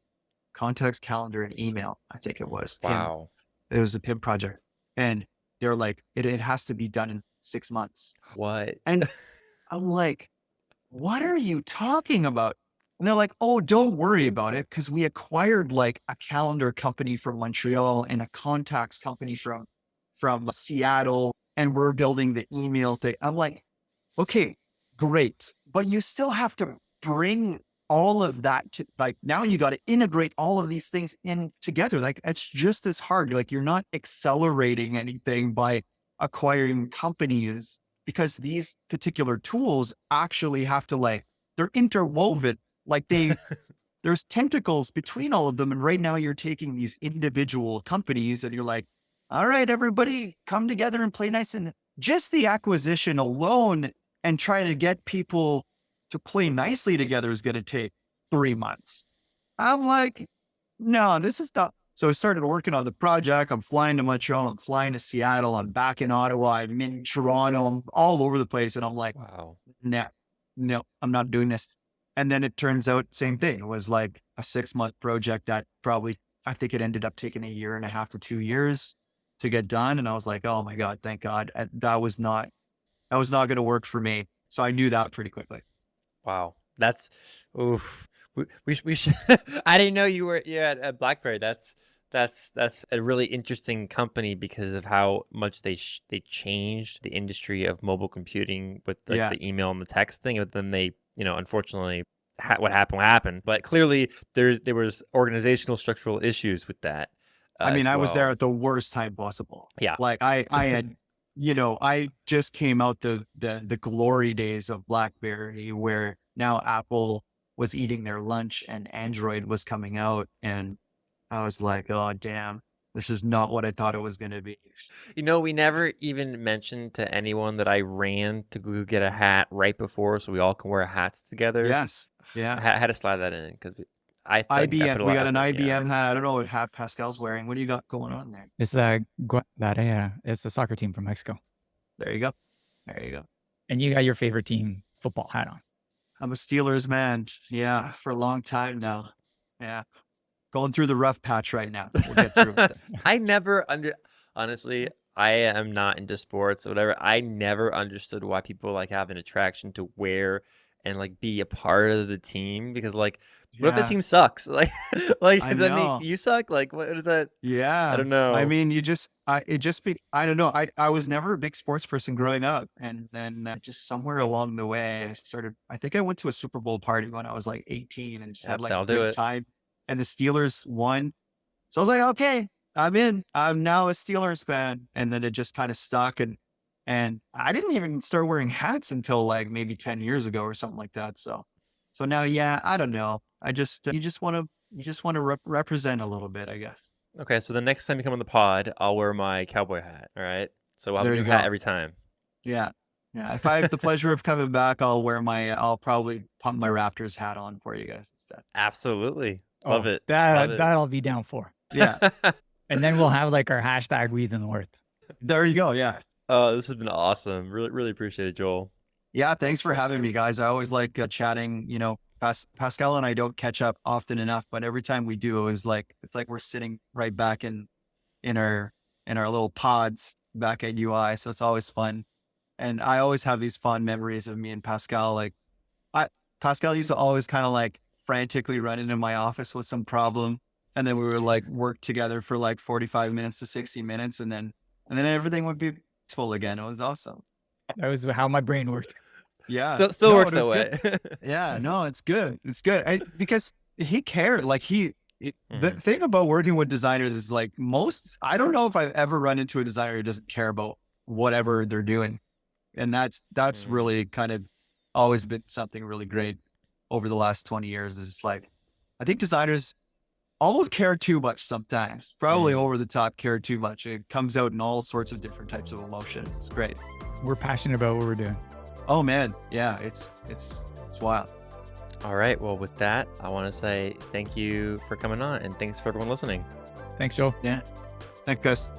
email. I think it was PIM. Wow. It was a PIM project, and they're like, it has to be done in 6 months. What? And I'm like, what are you talking about? And they're like, oh, don't worry about it, because we acquired like a calendar company from Montreal and a contacts company from Seattle, and we're building the email thing. I'm like, okay, great. But you still have to bring all of that to, like, now you got to integrate all of these things in together. Like, it's just as hard. Like, you're not accelerating anything by acquiring companies, because these particular tools actually have to, like, they're interwoven. Like, there's tentacles between all of them. And right now you're taking these individual companies and you're like, all right, everybody come together and play nice. And just the acquisition alone and trying to get people to play nicely together is going to take 3 months. I'm like, no, this is not. So I started working on the project. I'm flying to Montreal. I'm flying to Seattle. I'm back in Ottawa. I'm in Toronto. I'm all over the place. And I'm like, Wow. no, I'm not doing this. And then it turns out same thing. It was like a 6-month project that probably, I think it ended up taking 1.5 to 2 years to get done. And I was like, oh my God, thank God. That was not going to work for me. So I knew that pretty quickly. Wow. That's, oof. We should, I didn't know you're at Blackberry. That's a really interesting company because of how much they changed the industry of mobile computing with like Yeah. the email and the text thing. But then they, unfortunately, what happened. But clearly there was organizational structural issues with that. I mean, as I was there well. at the worst time possible. Yeah. Like I had, I just came out the glory days of Blackberry, where now Apple was eating their lunch and Android was coming out. And I was like, oh, damn, this is not what I thought it was going to be. We never even mentioned to anyone that I ran to go get a hat right before so we all can wear hats together. Yes. Yeah. I had to slide that in because I put a IBM, lot we of got an effort, yeah. IBM hat. I don't know what hat Pascal's wearing. What do you got going on there? It's it's a soccer team from Mexico. There you go. There you go. And you got your favorite team football hat on. I'm a Steelers man. Yeah. For a long time now. Yeah. Going through the rough patch right now. We'll get through it. I never honestly, I am not into sports or whatever. I never understood why people like have an attraction to wear and like be a part of the team, because like, what if the Yeah. team sucks? Like I does that know. mean you suck? Like, what is that? Yeah. I don't know. I mean, I don't know. I was never a big sports person growing up. And then just somewhere along the way, I think I went to a Super Bowl party when I was like 18 and just had Yep, like that'll a do great it. time. And the Steelers won. So I was like, okay, I'm in. I'm now a Steelers fan. And then it just kind of stuck. And I didn't even start wearing hats until like maybe 10 years ago or something like that. So now, yeah, I don't know. I just, you just want to represent a little bit, I guess. Okay, so the next time you come on the pod, I'll wear my cowboy hat. All right. So we'll have There a new you hat go. every time. Yeah. Yeah. If I have the pleasure of coming back, I'll probably pump my Raptors hat on for you guys instead. Absolutely. Love it. That Love it. I'll be down for. Yeah. And then we'll have like our hashtag We the North. There you go. Yeah. Oh, this has been awesome. Really, really appreciate it, Joel. Yeah. Thanks for having me, guys. I always like chatting. Pascal and I don't catch up often enough, but every time we do, it's like we're sitting right back in our little pods back at UI. So it's always fun. And I always have these fond memories of me and Pascal. Like Pascal used to always kind of like frantically run into my office with some problem. And then we would like work together for like 45 minutes to 60 minutes. And then everything would be peaceful again. It was awesome. That was how my brain worked. Yeah. Still No, works it that was way. good. Yeah. No, it's good. It's good. Because he cared. Like the thing about working with designers is like I don't know if I've ever run into a designer who doesn't care about whatever they're doing. And that's really kind of always been something really great over the last 20 years. Is it's like, I think designers almost care too much sometimes, probably over the top care too much. It comes out in all sorts of different types of emotions. It's great. We're passionate about what we're doing. Oh man. Yeah. It's wild. All right. Well, with that, I want to say thank you for coming on and thanks for everyone listening. Thanks, Joel. Yeah. Thanks, guys.